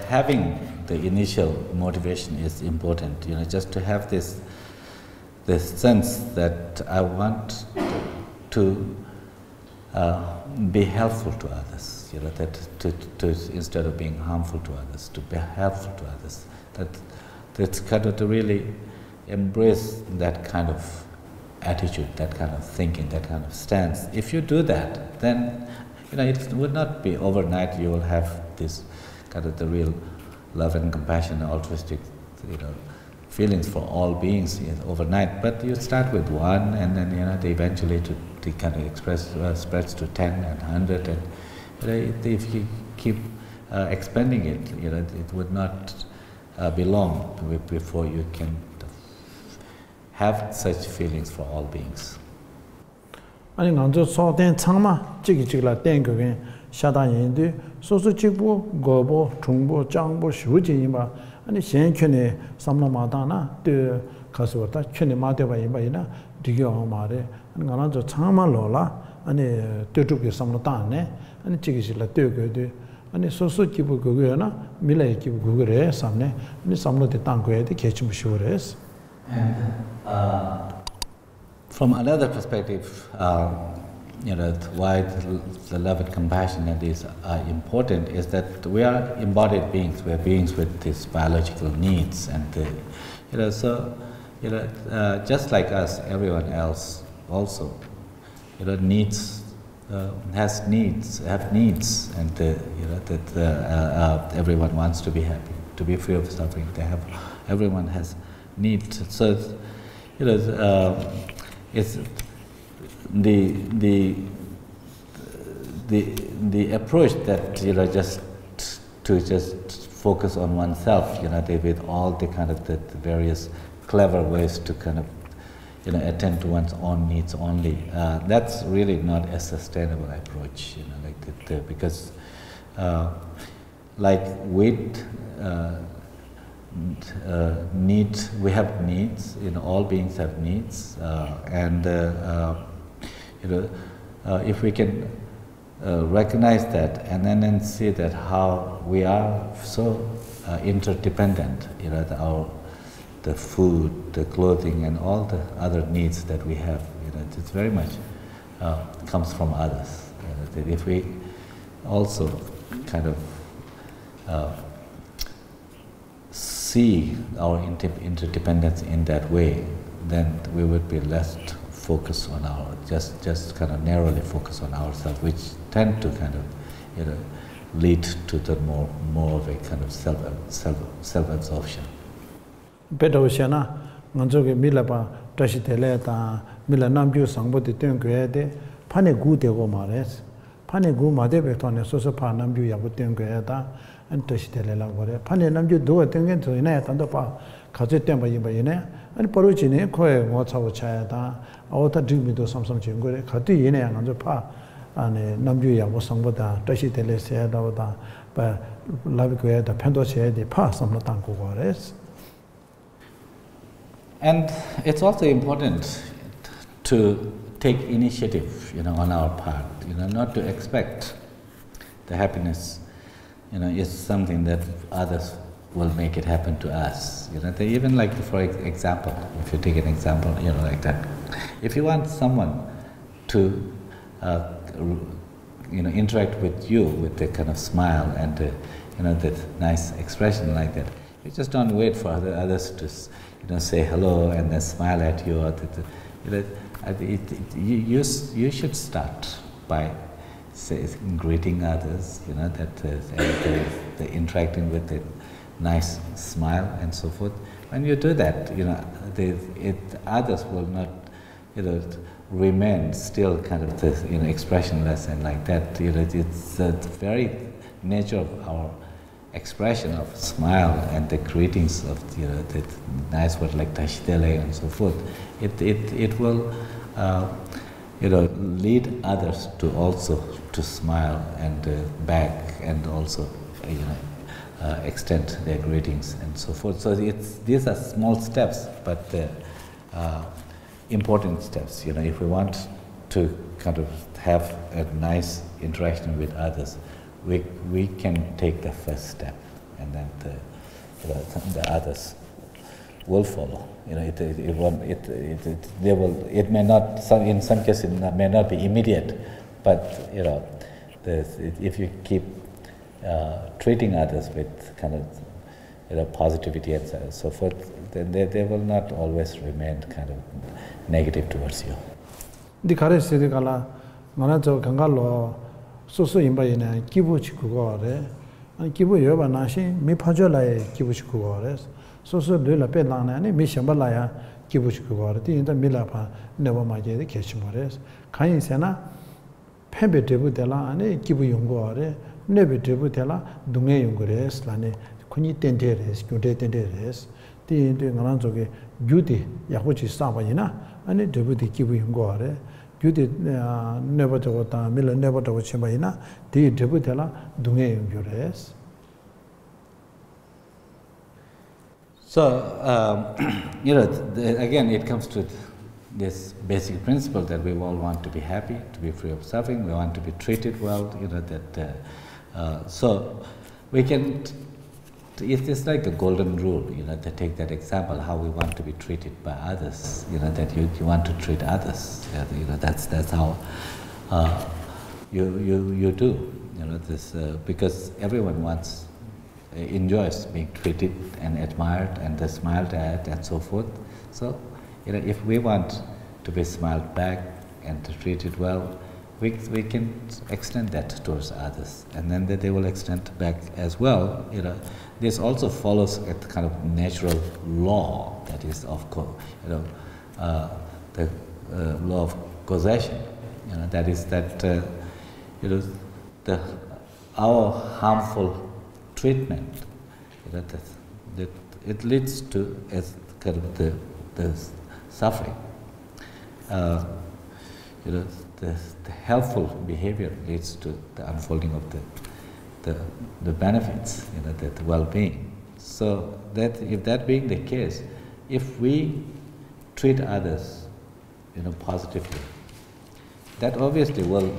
having the initial motivation is important. Just to have this sense that I want to be helpful to others, you know, that to instead of being harmful to others, to be helpful to others, that's kind of to really embrace that kind of attitude, that kind of thinking, that kind of stance. If you do that, then, you know, it would not be overnight you will have this kind of the real love and compassion and altruistic, you know, feelings for all beings overnight. But you start with one, and then, you know, they eventually to kind of spreads to 10 and 100, and, you know, if you keep expanding it, you know, it would not be long before you can have such feelings for all beings. 아니 먼저 소된 창마 지기지라 땡거게 샤다인데 소소직부 거보 중부 장부 슈지이마 아니 현현의 삼라마다나 또 가서다 현의 마대바 이바이나 디겨 말에 아니 가나저 창마로라 아니 뜨뚝게 삼라다네 아니 지기지라 뜨거데 아니 소소직부 그거나 밀라의 기부 그거래 삼네 아니 삼로데 땅거에데 개침시오레스. From another perspective, you know, why the love and compassion is important is that we are embodied beings. We are beings with these biological needs, and you know, so, you know, just like us, everyone else also, you know, needs, have needs, and you know, that everyone wants to be happy, to be free of suffering. Everyone has needs. So, you know, it's the approach that, you know, just focus on oneself, you know, with all the kind of the various clever ways to kind of, you know, attend to one's own needs only. That's really not a sustainable approach, you know, like that, because like with needs, we have needs, you know, all beings have needs, and you know, if we can recognize that and then see that how we are so interdependent, you know, the food, the clothing, and all the other needs that we have, you know, it's very much comes from others. You know, if we also kind of see our interdependence in that way, then we would be less focused on just kind of narrowly focus on ourselves, which tend to kind of, you know, lead to the more of a kind of self-absorption. Better oceana, Manzoge Milaba, Tashiteleta, Milanambio Sangbo de Tunguede, Panegu de Gomares, Panegu Madebetone, Sosa Panambu Yabutungueda, and Tashitela, Panambu do a thing into Inet and the Pa, Kazetemba Yibayine, and Porugine, Koe, what's our Chayata, Outer Dimido Samsung Jingore, Kati Yine and the Pa, and Nambuya was Sangboda, Tashitele said over the Lavique, the Pendoche, the Pa, some Latanko Gores. And it's also important to take initiative, you know, on our part, you know, not to expect the happiness, you know, is something that others will make it happen to us. You know, they even like, for example, if you take an example, you know, like that, if you want someone to, you know, interact with you with a kind of smile and, you know, that nice expression like that, you just don't wait for others to, you know, say hello and then smile at you. Or you know, you should start by greeting others, you know, that the interacting with a nice smile and so forth. When you do that, you know, others will not, you know, remain still kind of this, you know, expressionless and like that. You know, it's the very nature of our expression of smile and the greetings of, you know, the nice word like tashitele and so forth. It will, you know, lead others to also to smile and back and also, you know, extend their greetings and so forth. So these are small steps, but important steps. You know, if we want to kind of have a nice interaction with others, we can take the first step, and then the others will follow. You know, it may not, in some cases it may not be immediate, But if you keep treating others with kind of positivity and so forth, then they will not always remain kind of negative towards you. The Karis Sidikala, Manajo Kangalo, Soso Imbayina, Kibuchi Kugore, and Kibu Yoba Nashi, Mi Pajola, Kibuchi Kugores, Soso de la Pelana, and Mishambalaya, Kibuchi Kugore, in the Milapa, never my the Keshimores, Kain Sena, Pembe Debutella, and Kibu Yungore, never Debutella, Dunga Yungores, Lane, Kuni Tenderes, Kude Tenderes, the Naranzoge, Beauty, Yahuchi Sabayina, and it debuted Kibu Yungore. Beauty never to what Miller never to Chimaina, the debutella, Dunga Yungures. So, again, it comes to this basic principle that we all want to be happy, to be free of suffering, we want to be treated well, so we can, it's like a golden rule, to take that example, how we want to be treated by others, that you want to treat others, that's how you do, this, because everyone enjoys being treated and admired and smiled at and so forth. So, if we want to be smiled back and to treated well, we can extend that towards others, and then they will extend back as well. This also follows a kind of natural law, that is of the law of causation. That is that our harmful treatment, that it leads to kind of the suffering. The helpful behavior leads to the unfolding of the benefits, the well-being. So that if that being the case, if we treat others, positively, that obviously will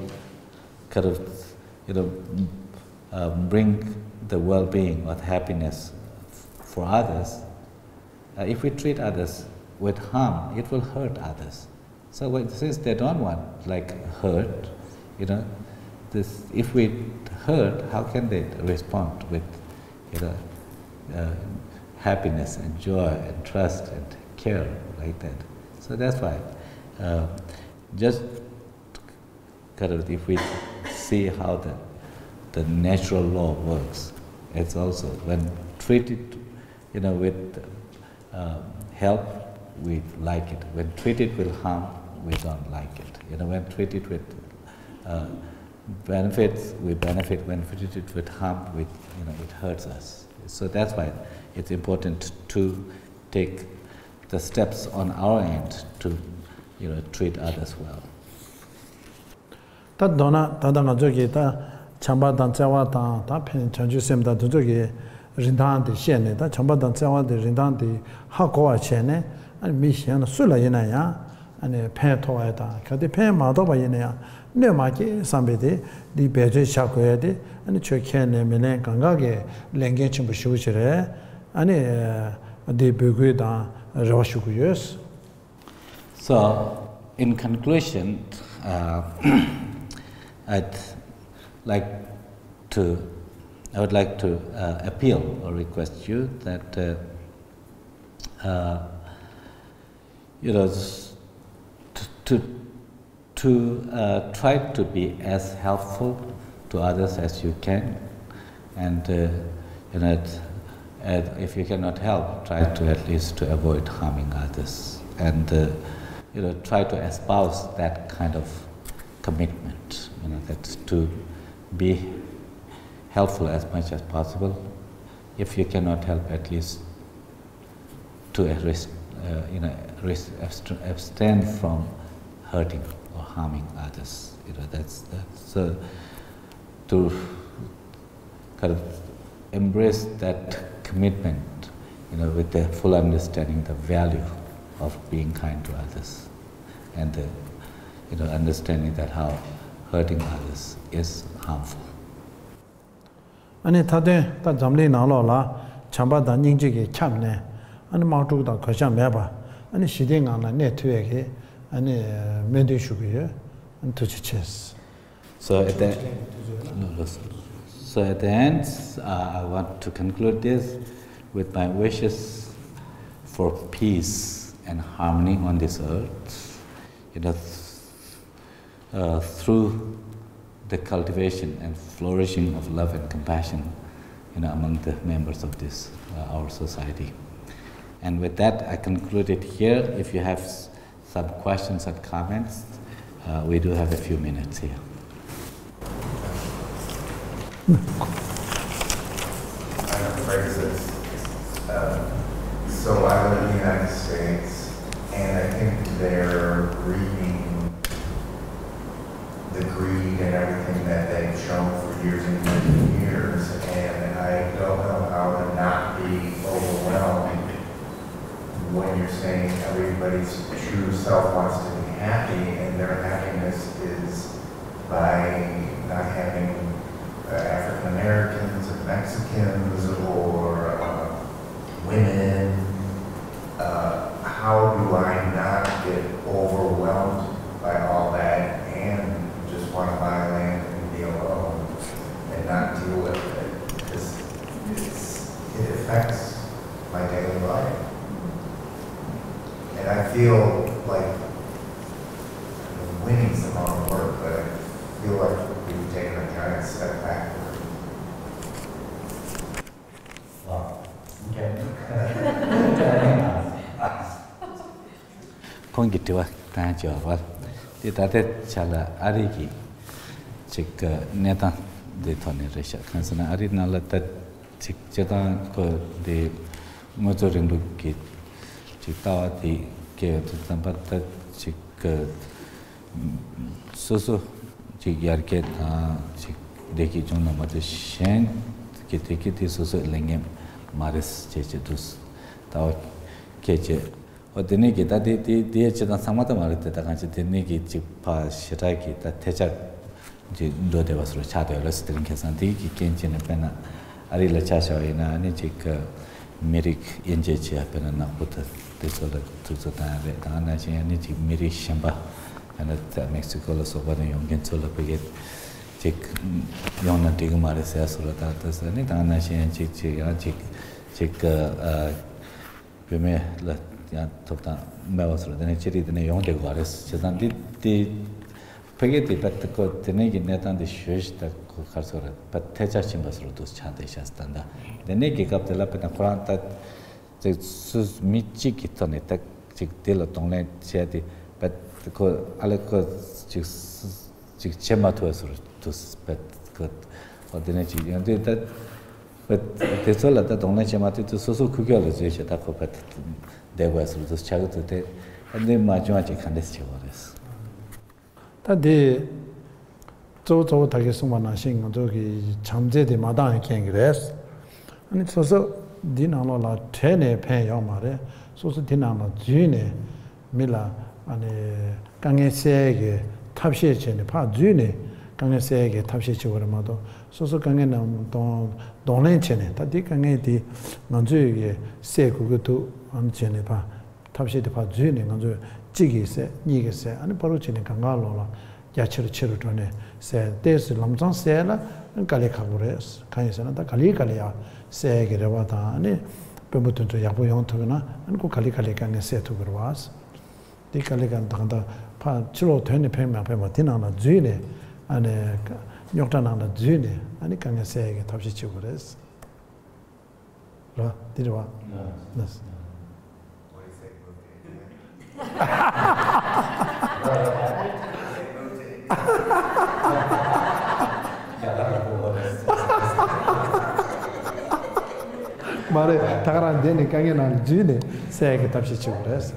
kind of, bring the well-being or the happiness for others. If we treat others with harm, it will hurt others. So since they don't want hurt, if we hurt, how can they respond with happiness and joy and trust and care like that? So that's why just kind of, if we see how the natural law works, it's also when treated with help, we like it. When treated with harm, we don't like it. When treated with benefits, we benefit. When treated with harm, it hurts us. So that's why it's important to take the steps on our end to treat others well. That dona tadanga jogi ta chamba dan chawa ta pen chanju sem da jogi rindan de shene da chamba dan chawa de rindan de ha ko a chene ani mi shen su la yena ya ani pen to ya da ka de pen ma do ba yena ya ne ma ki sambe de di beje sha ko ya de ani chö khen ne melen ganga ge lengge chim bu shu chire ani de begu da ro shu gu yes. So in conclusion, I would like to appeal or request you that to try to be as helpful to others as you can, and if you cannot help, try to at least to avoid harming others, and try to espouse that kind of commitment, that to be helpful as much as possible. If you cannot help, at least to abstain from hurting or harming others. That's so to kind of embrace that commitment, with the full understanding the value of being kind to others, and understanding that how hurting others is harmful. Ani thade ta jamli na lo la chamba da ning ji ge cham ne ani ma tu da kha me ba ani shide nga na ne thwe ge ani me de shu ge an tu chi ches So at the end, I want to conclude this with my wishes for peace and harmony on this earth. Through the cultivation and flourishing of love and compassion, among the members of this our society. And with that, I conclude it here. If you have some questions and comments, we do have a few minutes here. Phrases. So I live in the United States, and I think they're reading the greed and everything that they've shown for years and years and years, and I don't know how to not be overwhelmed when you're saying everybody's true self wants to be happy, and their happiness is by not having African Americans or Mexicans or women. How do I not get overwhelmed by all that and just want to buy land and be alone and not deal with it? Because it affects my daily life. And I feel like winning's the wrong word, but I feel like we've taken a giant step backward. Wow. Okay. Kongitiwa tanjawal. Ditate chala ariki chik neta de thone resha. Kansana ari nalata chik cheta ko de mojorindu ki chitawa di ke tampata chik soso chik yarke ta chik deki jona mate shen ki teki soso lengem maris cheche dus tawa keche odene ki ta di cheta samata marite ta kanchi dene ki chik pa shirai ki ta techa ji do de wasro cha de las trin kesan di ki kenche ne pena ari la cha sha ina ni chik merik enje che pena na puta de sola tu ta re ta na che ni chik meri shamba ana ta Mexico la soba ne yongen sola pege chik yong na dig mare se asura ta ta ni ta na che chik peme la ya topta mewasro dene chiri dene yong de gares chedan di pege di pat ko dene gi netan de shosh ta ko kharsora pat techa chimbasro dos chande shastanda dene gi kap de la pena quran ta chik sus michi ki tone ta chik dela tongle chedi pat ko ale ko chik chema to asro dos pat ko odene chi yande ta but tesola ta tongle chema to soso kugyo je che ta ko pat 대과스로 더 차고도 돼. 근데 마지막에 간데스 쳐버렸어. 다데 조조 다게스만 하신 저기 잠제대 마당에 ken기레스. 아니 소소 디나로라 테네 팬 요마레. 소소 디나마 주네 밀라 아니 강에세게 탑시에 전에 파 주네 강에세게 탑시에 쳐버마도 소소 강에는 동랭체네. 다디 강에디 먼저게 세 그것도 안전에 봐 탑시에 봐 주네 먼저 지기세 니게세 아니 바로 지는 강가로라 야치를 치를 전에 세 데스 람장 세라 갈레카고레스 간에서는 다 갈리갈이야 세게래 와다 아니 배부터 저 야부 용토나 안고 갈리갈리 강에 세토 그러와스 디 갈리간 당다 파 치로 되네 팽명 배마 디나나 주네 아니 욕다나나 주네 아니 강에 세게 탑시 치고 그랬어 라 디르와 네 말에 다가란 데니 강에난 주네 세게 답시 치고 그랬어.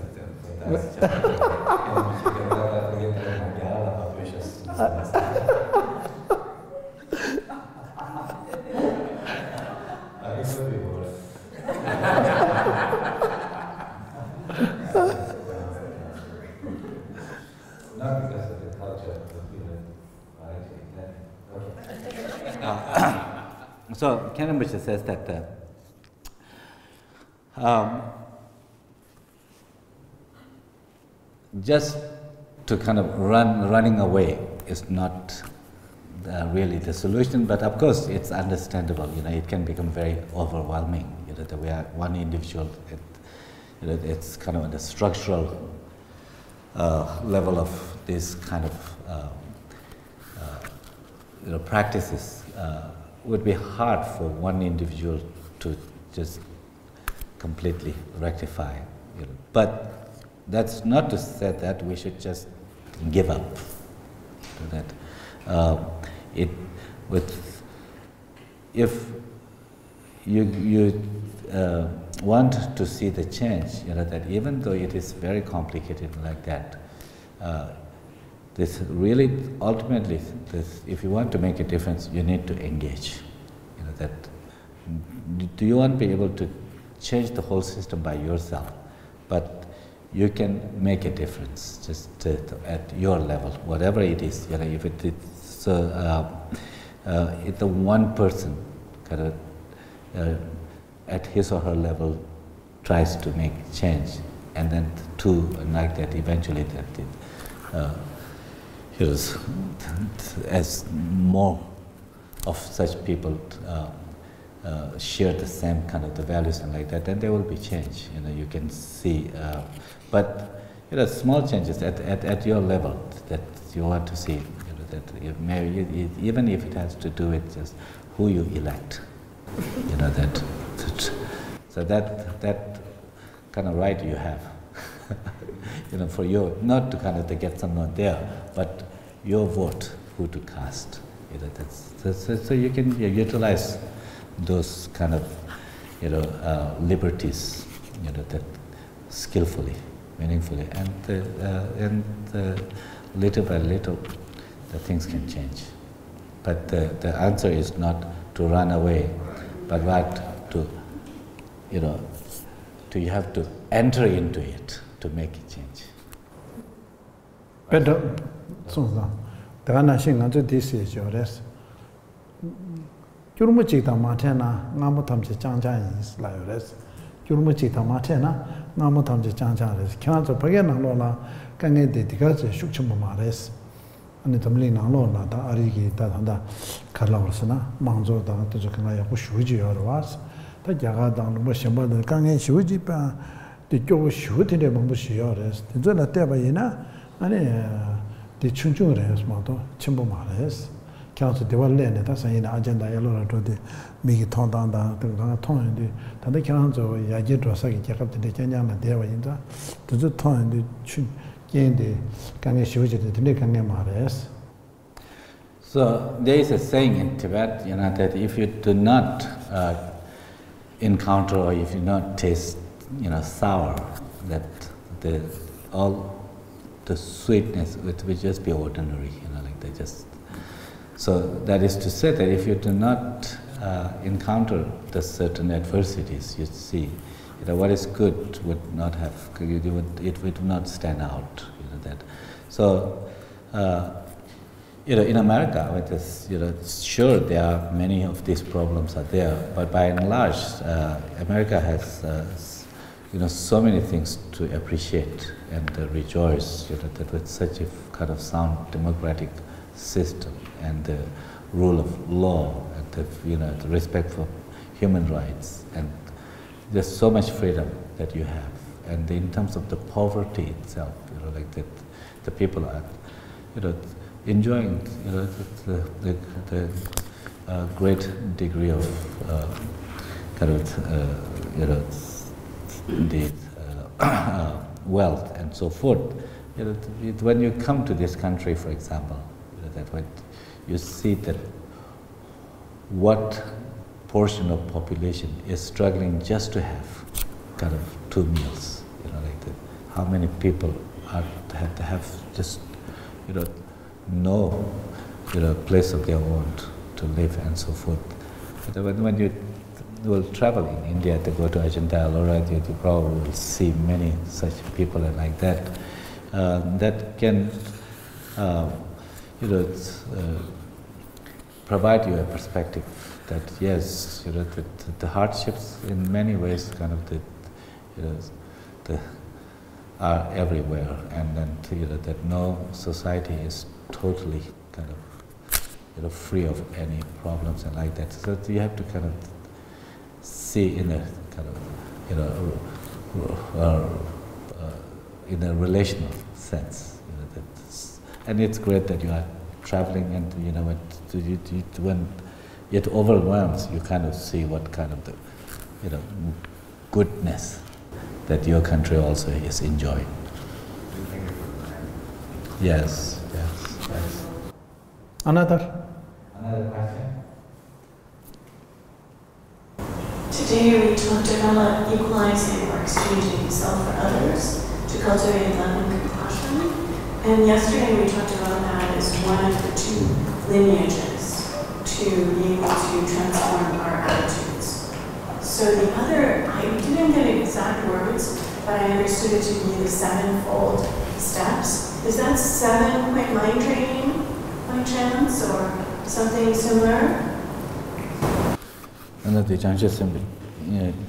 So Rinpoche says that just to kind of running away is not really the solution, but of course it's understandable. It can become very overwhelming. That we are one individual. It's kind of on the structural level of this kind of practices. Would be hard for one individual to just completely rectify. But that's not to say that we should just give up. That if you want to see the change, that even though it is very complicated like that, this really ultimately, if you want to make a difference, you need to engage. That do you want to be able to change the whole system by yourself, but you can make a difference just at your level, whatever it is. If it's if the one person kind of at his or her level tries to make change, and then two like that, eventually that as more of such people share the same kind of the values and like that, then there will be change. You can see, but small changes at your level that you want to see. That maybe even if it has to do with just who you elect. So that kind of right you have. For you not to kind of to get someone there, but your vote, who to cast. So you can utilize those kind of liberties, that skillfully, meaningfully, and little by little, the things can change. But the answer is not to run away, but right to, you have to enter into it to make it change. Better, so the Anashing under this is your rest. Jurmuchita Martena, Namutamji Chanja is like rest. Jurmuchita Martena, Namutamji Chanja is Cancer Pagana Lola, can get the Gaza Shukchumumares. And the Tamlina Lola, the Arigi, Tanda, Carlosana, Manzo, the Jokanaya Shuji or was. The Yagadan was about the Kangan Shuji, the Joe shooting the Mambushi, the Zona Tebayina, and the Chunjures Moto, Chimbomares, Council de Wallen, that's in agenda yellow to the Migi Tonda, the Ton, the Council, Yajito Saki, Jacob, the Kenyan, the Devayinda, to the Ton, the Chun, the Kangan Shuji, the Nikangamares. So there is a saying in Tibet, that if you do not encounter or if you not taste, sour, that all the sweetness will just be ordinary, like they just. So that is to say that if you do not encounter the certain adversities, you see, what is good would not have, it would not stand out, that. So, in America, it is, sure there are many of these problems are there, but by and large, America has, so many things to appreciate and rejoice, that with such a kind of sound democratic system and the rule of law and the respect for human rights, and there's so much freedom that you have. And in terms of the poverty itself, like that, the people are, enjoying, the great degree of kind of, the wealth and so forth. When you come to this country, for example, that when you see that what portion of population is struggling just to have kind of 2 meals, like that. How many people have to have just, no, place of their own to live and so forth. But when you will travel in India to go to Ajanta, Ellora, you probably will see many such people like that. That can, provide you a perspective that yes, the hardships in many ways kind of are everywhere, and then that no society is totally kind of free of any problems and like that. So you have to kind of see in a kind of, in a relational sense. And it's great that you are traveling, and when it overwhelms, you kind of see what kind of the goodness that your country also is enjoying. Yes. Another question? Today we talked about equalizing or exchanging self for others to cultivate love and compassion. And yesterday we talked about that as one of the two lineages to be able to transform our attitudes. So the other, I didn't get exact words, but I understood it to be the sevenfold steps. Is that 7-point mind training by chance, or something similar? Another chance simply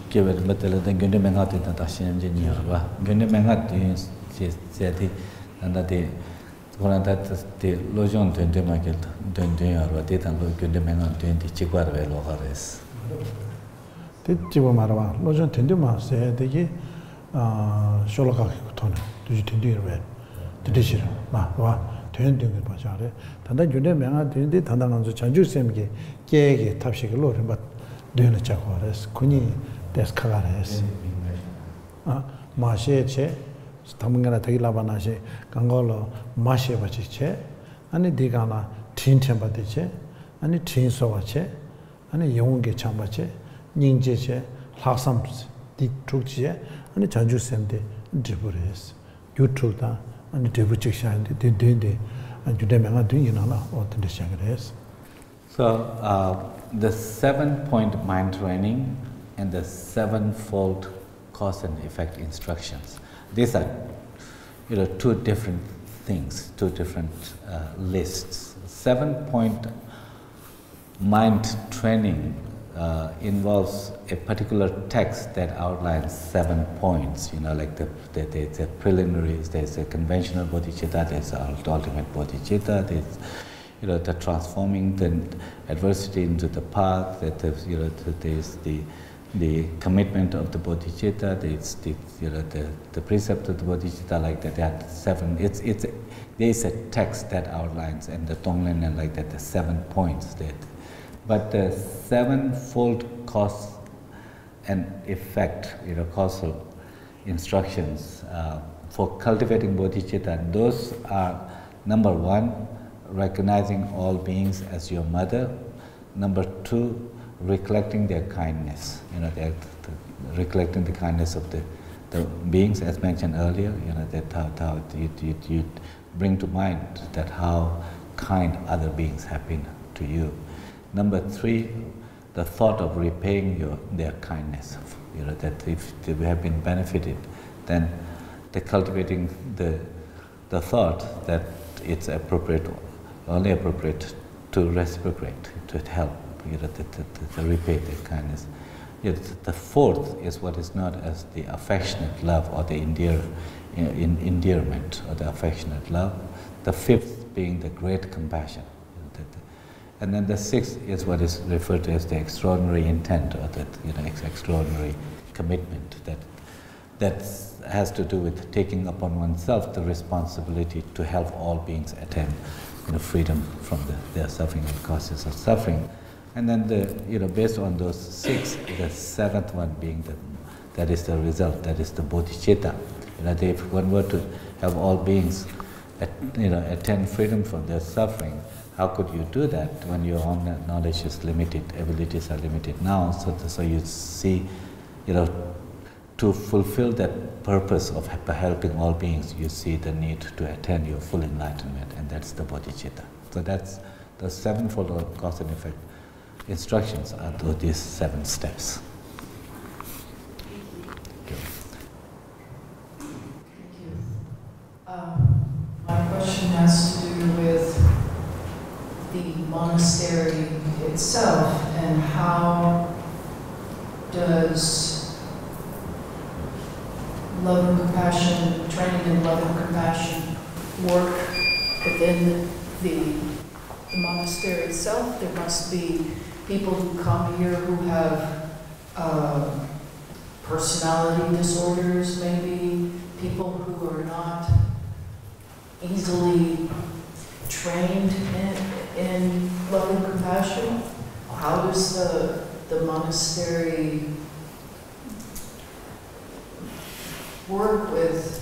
give it better than going to Manhat in the Tashin engineer. Going to Manhat is said, and that the one that the Lojon to the market, don't do or what it and look in the Manhat to the Chiquar or Horace. did Jibamara, Lojan Tenduma said the Sholaka Tona, do you tend to read? The dish, tending the Pachare, Tanda Judemana did it, and on the Chanju Semge, Gay, Tapshik Lord, but doing the Chakores, Kuni, des Kagares. Mashe, Stamangana Tailabanache, Gangolo, Mashe Bachiche, and the Digana, Tin Chambatiche, and the Tin Sovache, and the Yonge Chambache, Ningje, Lassams, the Trukje, and the Chanju Semde, Drepung, Utruta, and the Drepung, and the Dinde, and Judemana doing or the Shangres. So, the 7-point mind training and the 7-fold cause and effect instructions. These are, two different things, two different lists. 7-point mind training involves a particular text that outlines 7 points. Like there's a preliminaries, there's a conventional bodhicitta, there's the ultimate bodhicitta, there's the transforming the adversity into the path, that there's the commitment of the bodhicitta, the precept of the bodhicitta, like that. There are 7. There's a text that outlines, and the Tonglen and like that, the 7 points that. But the 7-fold cause and effect, causal instructions for cultivating bodhicitta. Those are, number 1, recognizing all beings as your mother. Number 2, recollecting their kindness. Recollecting the kindness of the beings, as mentioned earlier. That how you bring to mind that how kind other beings have been to you. Number 3, the thought of repaying their kindness. That if they have been benefited, then the cultivating the thought that it's only appropriate to reciprocate, to help, to repay their kindness. Yet the 4th is what is known as the affectionate love, or the endearment, or the affectionate love. The 5th being the great compassion. And then the 6th is what is referred to as the extraordinary intent, or that extraordinary commitment that has to do with taking upon oneself the responsibility to help all beings attain freedom from their suffering and causes of suffering. And then based on those 6, the 7th one being that is the result, that is the bodhicitta. If one were to have all beings attain freedom from their suffering, how could you do that when your own knowledge is limited, abilities are limited now? So you see, to fulfill that purpose of helping all beings, you see the need to attain your full enlightenment, and that's the bodhicitta. So that's the 7-fold cause and effect instructions are these 7 steps. My question has to do with the monastery itself, and how does love and compassion, training in love and compassion, work within the the monastery itself, there must be people who come here who have personality disorders, maybe people who are not easily trained in love and compassion. How does the monastery work with,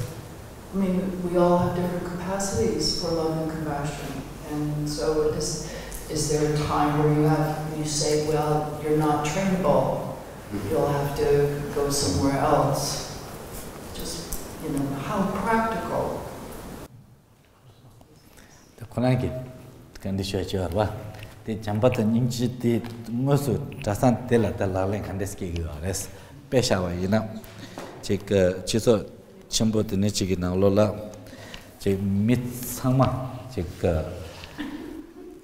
I mean, we all have different capacities for love and compassion, and so is there a time where you say, well, you're not trainable, you'll have to go somewhere else? Just, how practical? The Konagi condition the Chambat and Inchi the Musu doesn't tell at the Laling and the ski res Peshawa, check Chiso Chambo the Nichiki now Lola, check Mitsama, check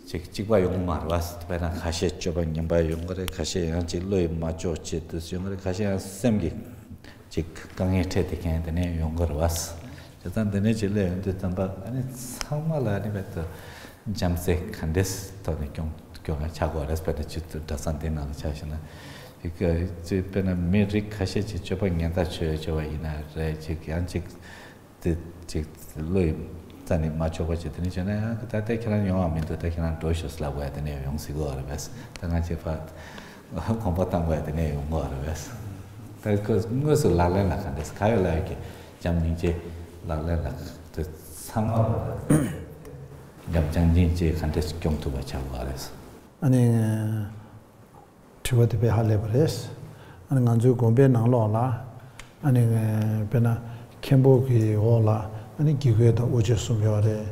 Chikwa Yungmar was when a Hashe Choban Yamba Younger, Kashe and Chiloi Macho Chitus Younger, Kashe and Semgi, Chik Kangi Tetik and the name Younger was. Just on the nature and the Tamba, and it's how malady better. Jamse Candes Tony Chago respected to something on the Chashana. Because it's been a metric Kashi chopping and that church over in a chick and chick the chick Louis Tani Macho watch it in each and that they can arm into taking on Doshus Lab where the name young cigar vest. Then I check out Compotam where the name more vest. Because most of La Lena and the sky like Jammy J La Lena to some other. Gamjanji contest come to Bachawares. 아니 투어드 베할레브레스 아니 간주 공배 나로라 아니 베나 캠보기 올라 아니 기회도 오졌으며래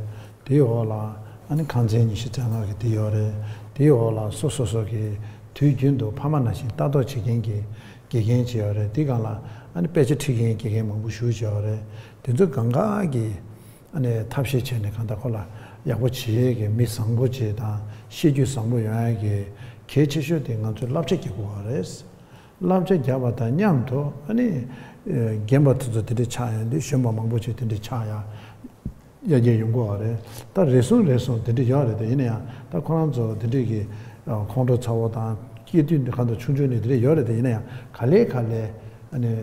디올라 아니 간전이 시장하게 디오래 디올라 소소소기 뒤균도 파만나신 따도 지경기 기경지어래 디가라 아니 배지 튀긴 기경 뭐 무슈지어래 된저 건강하게 아니 탑시 전에 간다 콜라 야고 지에게 미상고지다 시주 상무여에게 개체쇼 된 것도 랍적이고 그래서 랍적 잡았다 냠도 아니 gembat도 되게 차는데 셴바망보지 되게 차야 야제 용거 그래 다 레슨 되게 야래 되네야 다 코란조 되게 콘도 차오다 기딘데 간도 충전이 되게 야래 되네야 갈래 아니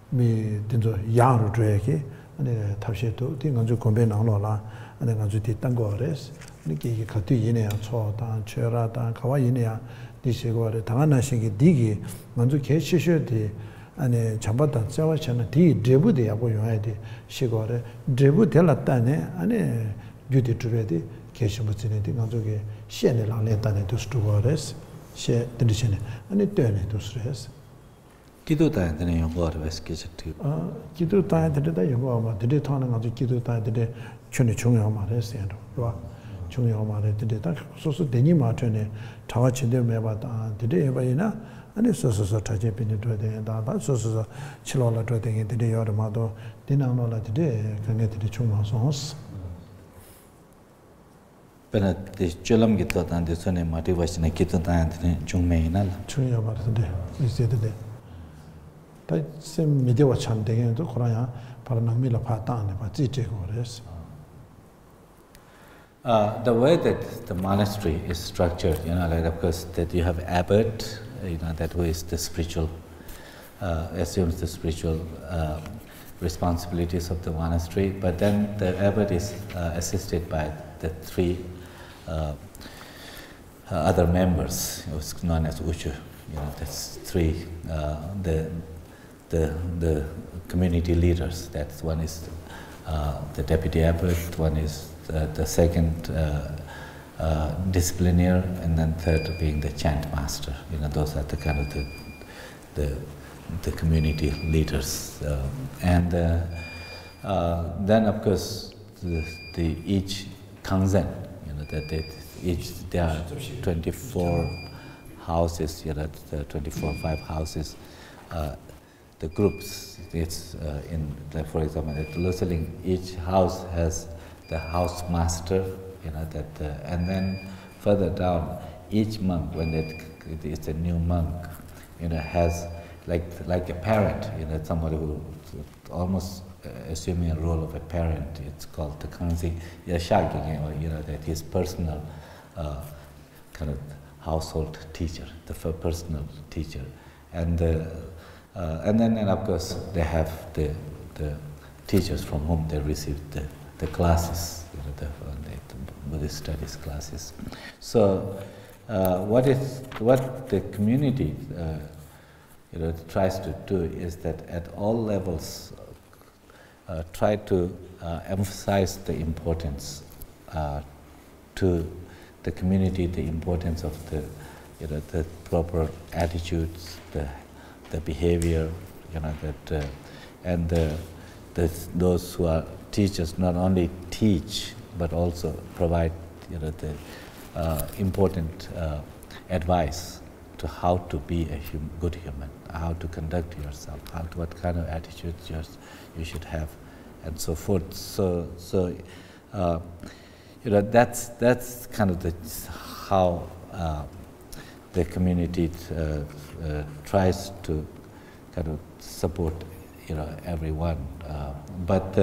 미 된저 야로 줘야게 아니 탑시도 된건조 공배 나올라 아니 간주 뒤딴 거 그래서 이게 같이 이내야 초다 최라다 가와 이내야 디시고를 당한나신게 디기 먼저 개시셔디 아니 잡았다 자와잖아 디 드부데 하고 용해야 돼 시고를 드부 될었다네 아니 유디 드베디 개시부지네디 간주게 시에네 랑레다네 두스투거레스 시 드리시네 아니 되네 두스레스 기도 다한테는 용거를 베스케지 기도 다한테다 용거 아마 드리 타는 간주 기도 다한테 춘이 중요한 말을 했어요. 봐. 중요한 말을 듣다 소소 되니 맞네. 자와 진대 매바다. 드리 해봐이나 아니 소소소 타제 비니 줘야 된다. 소소소 치료를 줘야 되게 드리 여러마도 디나노라 드리 그게 드리 중요해서. 근데 줄럼 기도 단데 손에 모티베이션 기도 단데 중매이나 중요한 말인데 이제데. 다심 미디어 참되게도 그러냐 바로 남미라 파다네 바지제고 그래서 the way that the monastery is structured, like of course that you have Abbot, that who is the spiritual, assumes the spiritual responsibilities of the monastery, but then the Abbot is assisted by the three other members, who's known as Uchu, that's three, the community leaders. That's one is the deputy abbot, one is the second disciplinaire, and then third being the chant master. Those are the kind of the community leaders, and then of course the each kanzen, there are 24 houses, 24 5 houses. The groups, it's for example, at Losel, each house has the house master, and then further down, each monk, when it's a new monk, has like a parent, somebody who almost assuming a role of a parent. It's called the kanzi yashagi, that his personal kind of household teacher, the personal teacher, and then of course they have the teachers from whom they receive the classes, the Buddhist studies classes. So what the community tries to do is that at all levels try to emphasize the importance to the community, the importance of the proper attitudes, the behavior, and those who are teachers not only teach but also provide the important advice to how to be a good human, how to conduct yourself, what kind of attitudes you should have, and so forth. So that's kind of how the community tries to kind of support everyone. But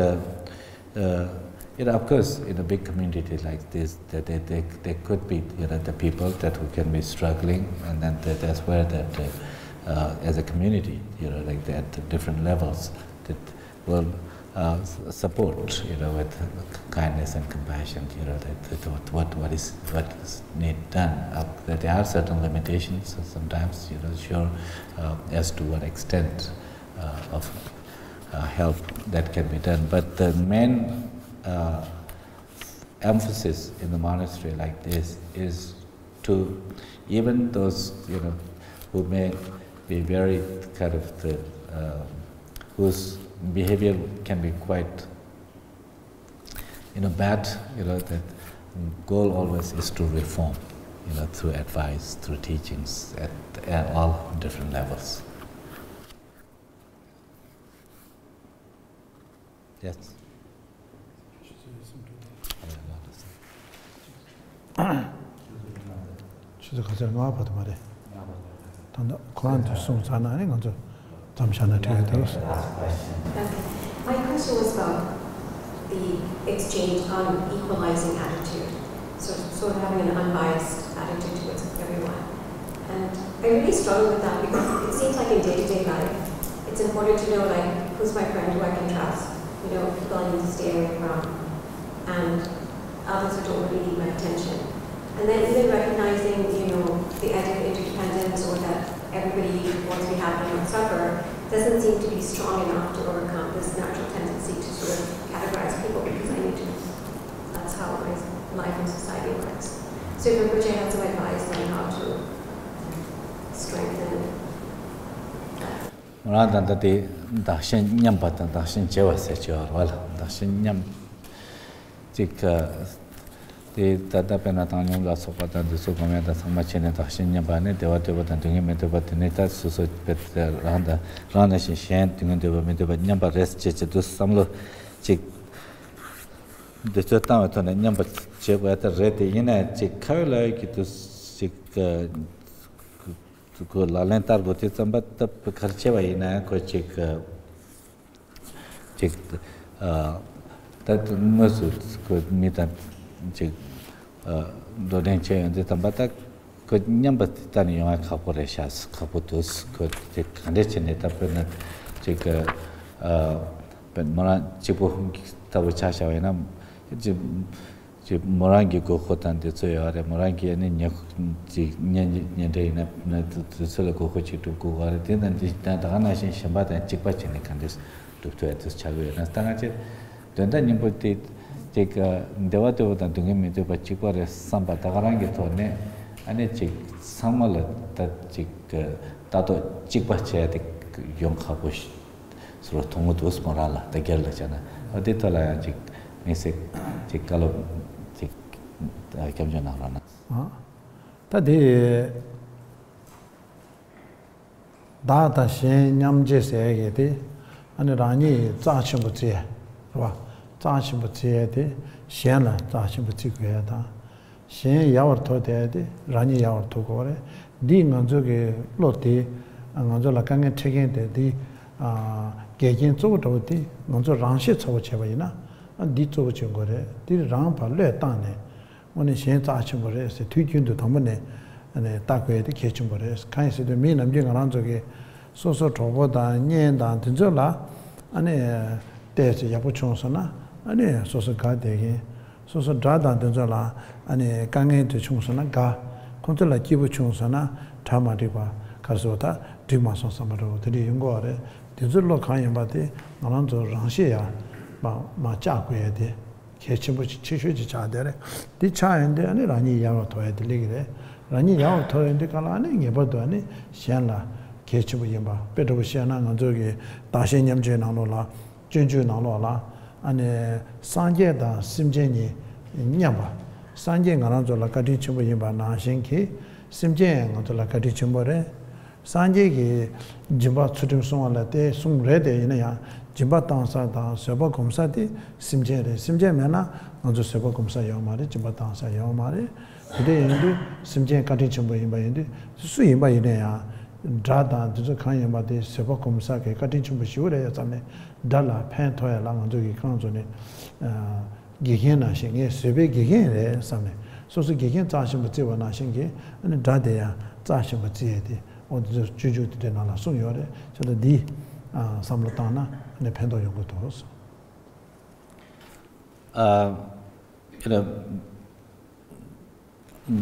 of course, in a big community like this, there could be the people that who can be struggling, and then that's where that as a community, like at different levels, that will support, with kindness and compassion, what is need done. That there are certain limitations sometimes, sure, as to what extent of help that can be done. But the main emphasis in the monastery like this is to even those who may be very kind of whose behavior can be quite bad. The goal always is to reform, through advice, through teachings at all different levels. Yes. My question was about the exchange on equalizing attitude, sort of having an unbiased attitude towards everyone. And I really struggle with that because it seems like in day-to-day life, it's important to know who's my friend, who I can trust, people I need to stay away from, and others who don't really need my attention. And then even recognizing, the idea of interdependence, or that everybody wants to be happy and not suffer, doesn't seem to be strong enough to overcome this natural tendency to sort of categorize people, because that's how my life in society works. So if Rinpoche has some advice on how to strengthen that. The Tata Penatanium La Sopata, the Sopameta, Samachina, Tashinya Bane, the whatever than doing it, but the Neta, so Randa, Rana Shan, doing the Nyamba rest, to some chick. The Town and Nyamba chip at a rete in a chick, like to sick to go La Lentar, but it's but the Karcheva in a chick. That Musut could meet up. Dodenche and the Tambata could number Tani Caporeshas, Caputus, could take condition it up in a chick, but Moran Chipo Tawachasha Morangi go hot and the Soya, Morangi and Nyande to Silico Hochi to go, or it didn't Dana Shambata and Chipachin candies to this child and Stanache. Then you put it. Take Devatu than to give me to Pachiko, Samba Tagarangi Tone, and a chick, Samala that chick, Tato Chipache, young Habush, sort of Tomutus Morala, the girl Chana, or Ditola chick, Missy, Chicalo, chick, Kamjana Rana. That the Data Shen Yam Jesse, and Rani Zachimuti. Zachimuti, Shena, Zachimuti, Shen Yaur Tode, Rani Yaur Togore, Di Manzuki Loti, and Manzola Kangan taking the Gagin Zototi, Manzo Ranshi Tsochevina, and Di Tsochegore, Di Rampa Letane, 오늘 시행 자치버려서 뒤균도 담번에 네 딱외도 개침버려서 간에서도 미남진 가는 저기 소소 저보다 년단 된저라 아니 대체 야부총선나 아니 소소 가되게 소소 자단 된저라 아니 강에도 총선나 가 컨트롤 기부 총선나 다마리바 가서다 뒤마서 삼으로 들이 연구하래 된저로 가면 바데 나는 저 랑시야 마 짜고야 돼 개침부치 치슈지 자대래 디차인데 아니 라니 야로 더야 들리게 라니 야로 더인데 가라니 예버도 아니 시안라 개침부 연바 빼도 시안나 저기 다시 냠제 나노라 준주 나노라 아니 산제다 심제니 냠바 산제 가나조라 가디 침부 연바 나신키 심제 가나조라 가디 침부래 산제기 짐바 추dim송알때 숭레데 이나야 짐바 땅사다 세바 검사디 심제레 심제면나 먼저 세바 검사 요마리 짐바 땅사 요마리 근데 인도 심제 가디 침부 연바인데 수임바 이네야 자다 저 칸임바데 세바 검사게 가디 침부 시오래 자네 달라 팬토야 랑저기 칸존에 기겐나 신게 세베 기겐레 사네 소소 기겐 자신 붙지와 나신게 아니 다데야 자신 붙지에디 어디 주주도 되나라 송요래 저도 디 삼로타나 네 팬도 연구도 했어.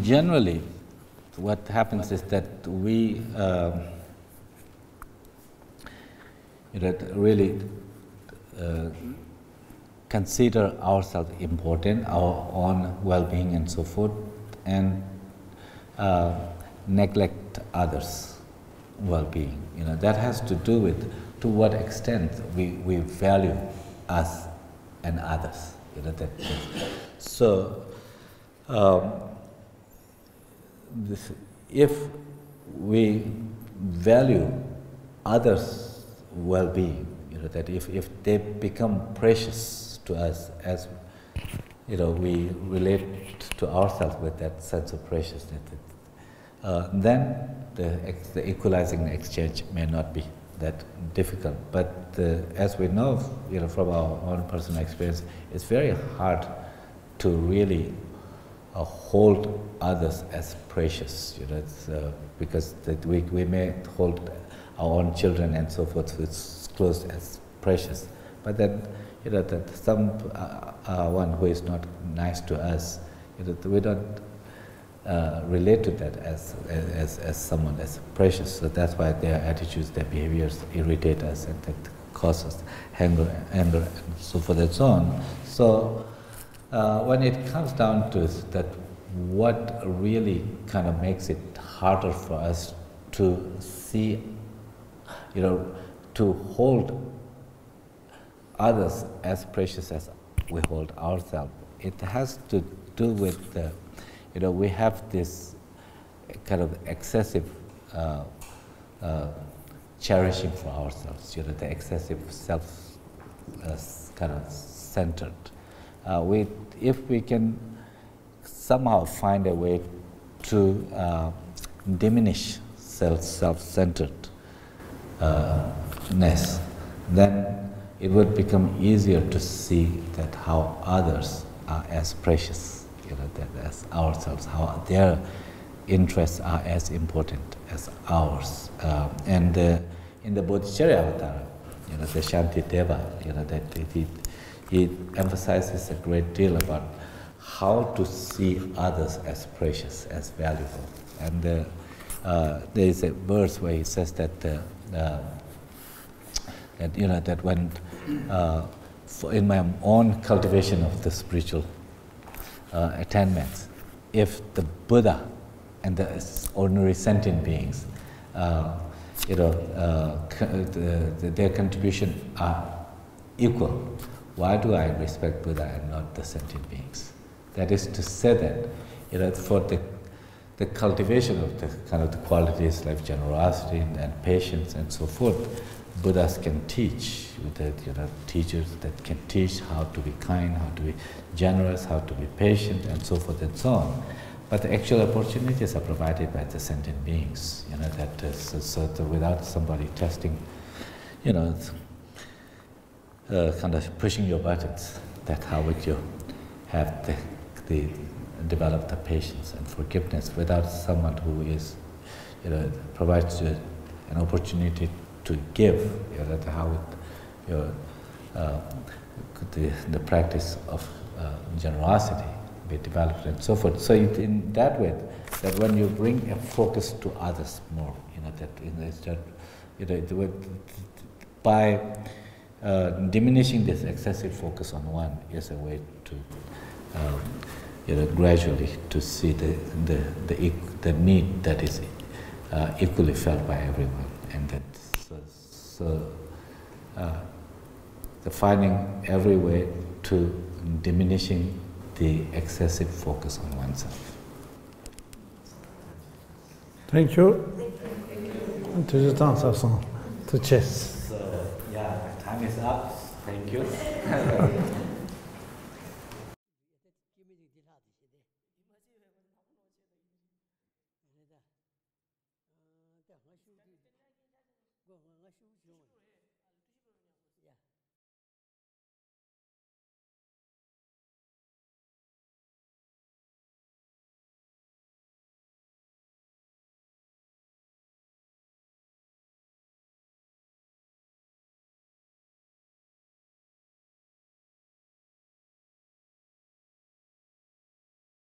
Generally, what happens is that we really consider ourselves important, our own well-being and so forth, and neglect others' well-being. That has to do with to what extent we value us and others. So, if we value others' well-being, that if they become precious to us as we relate to ourselves with that sense of preciousness, then the equalizing exchange may not be that difficult. But as we know, from our own personal experience, it's very hard to really hold others as precious. Because we may hold our own children and so forth as close as precious, but then that one who is not nice to us, we don't relate to that as someone as precious. So that's why their attitudes, their behaviors irritate us, and that causes anger, and so forth and so on. So when it comes down to that, what really kind of makes it harder for us to see, to hold others as precious as we hold ourselves, it has to do with the we have this kind of excessive cherishing for ourselves, the excessive self kind of centered. If we can somehow find a way to diminish self-centeredness, then it would become easier to see that how others are as precious, that as ourselves, how their interests are as important as ours. And in the Bodhichitta avatar, the Shanti Deva, that he emphasizes a great deal about how to see others as precious, as valuable. And there is a verse where he says that that when in my own cultivation of the spiritual attainments, if the Buddha and the ordinary sentient beings, their contribution are equal, why do I respect Buddha and not the sentient beings? That is to say that for the cultivation of the kind of the qualities like generosity and patience and so forth, Buddhas can teach, teachers that can teach how to be kind, how to be generous, how to be patient, and so forth and so on. But the actual opportunities are provided by the sentient beings. So without somebody testing, kind of pushing your buttons, that how would you have the develop the patience and forgiveness without someone who is, provides you an opportunity to give. That's how the practice of generosity be developed and so forth. So in that way, that when you bring a focus to others more, by diminishing this excessive focus on one is a way to, gradually to see the need that is equally felt by everyone, and that the finding every way to diminishing the excessive focus on oneself. Thank you. To chess. So, yeah, time is up. Thank you.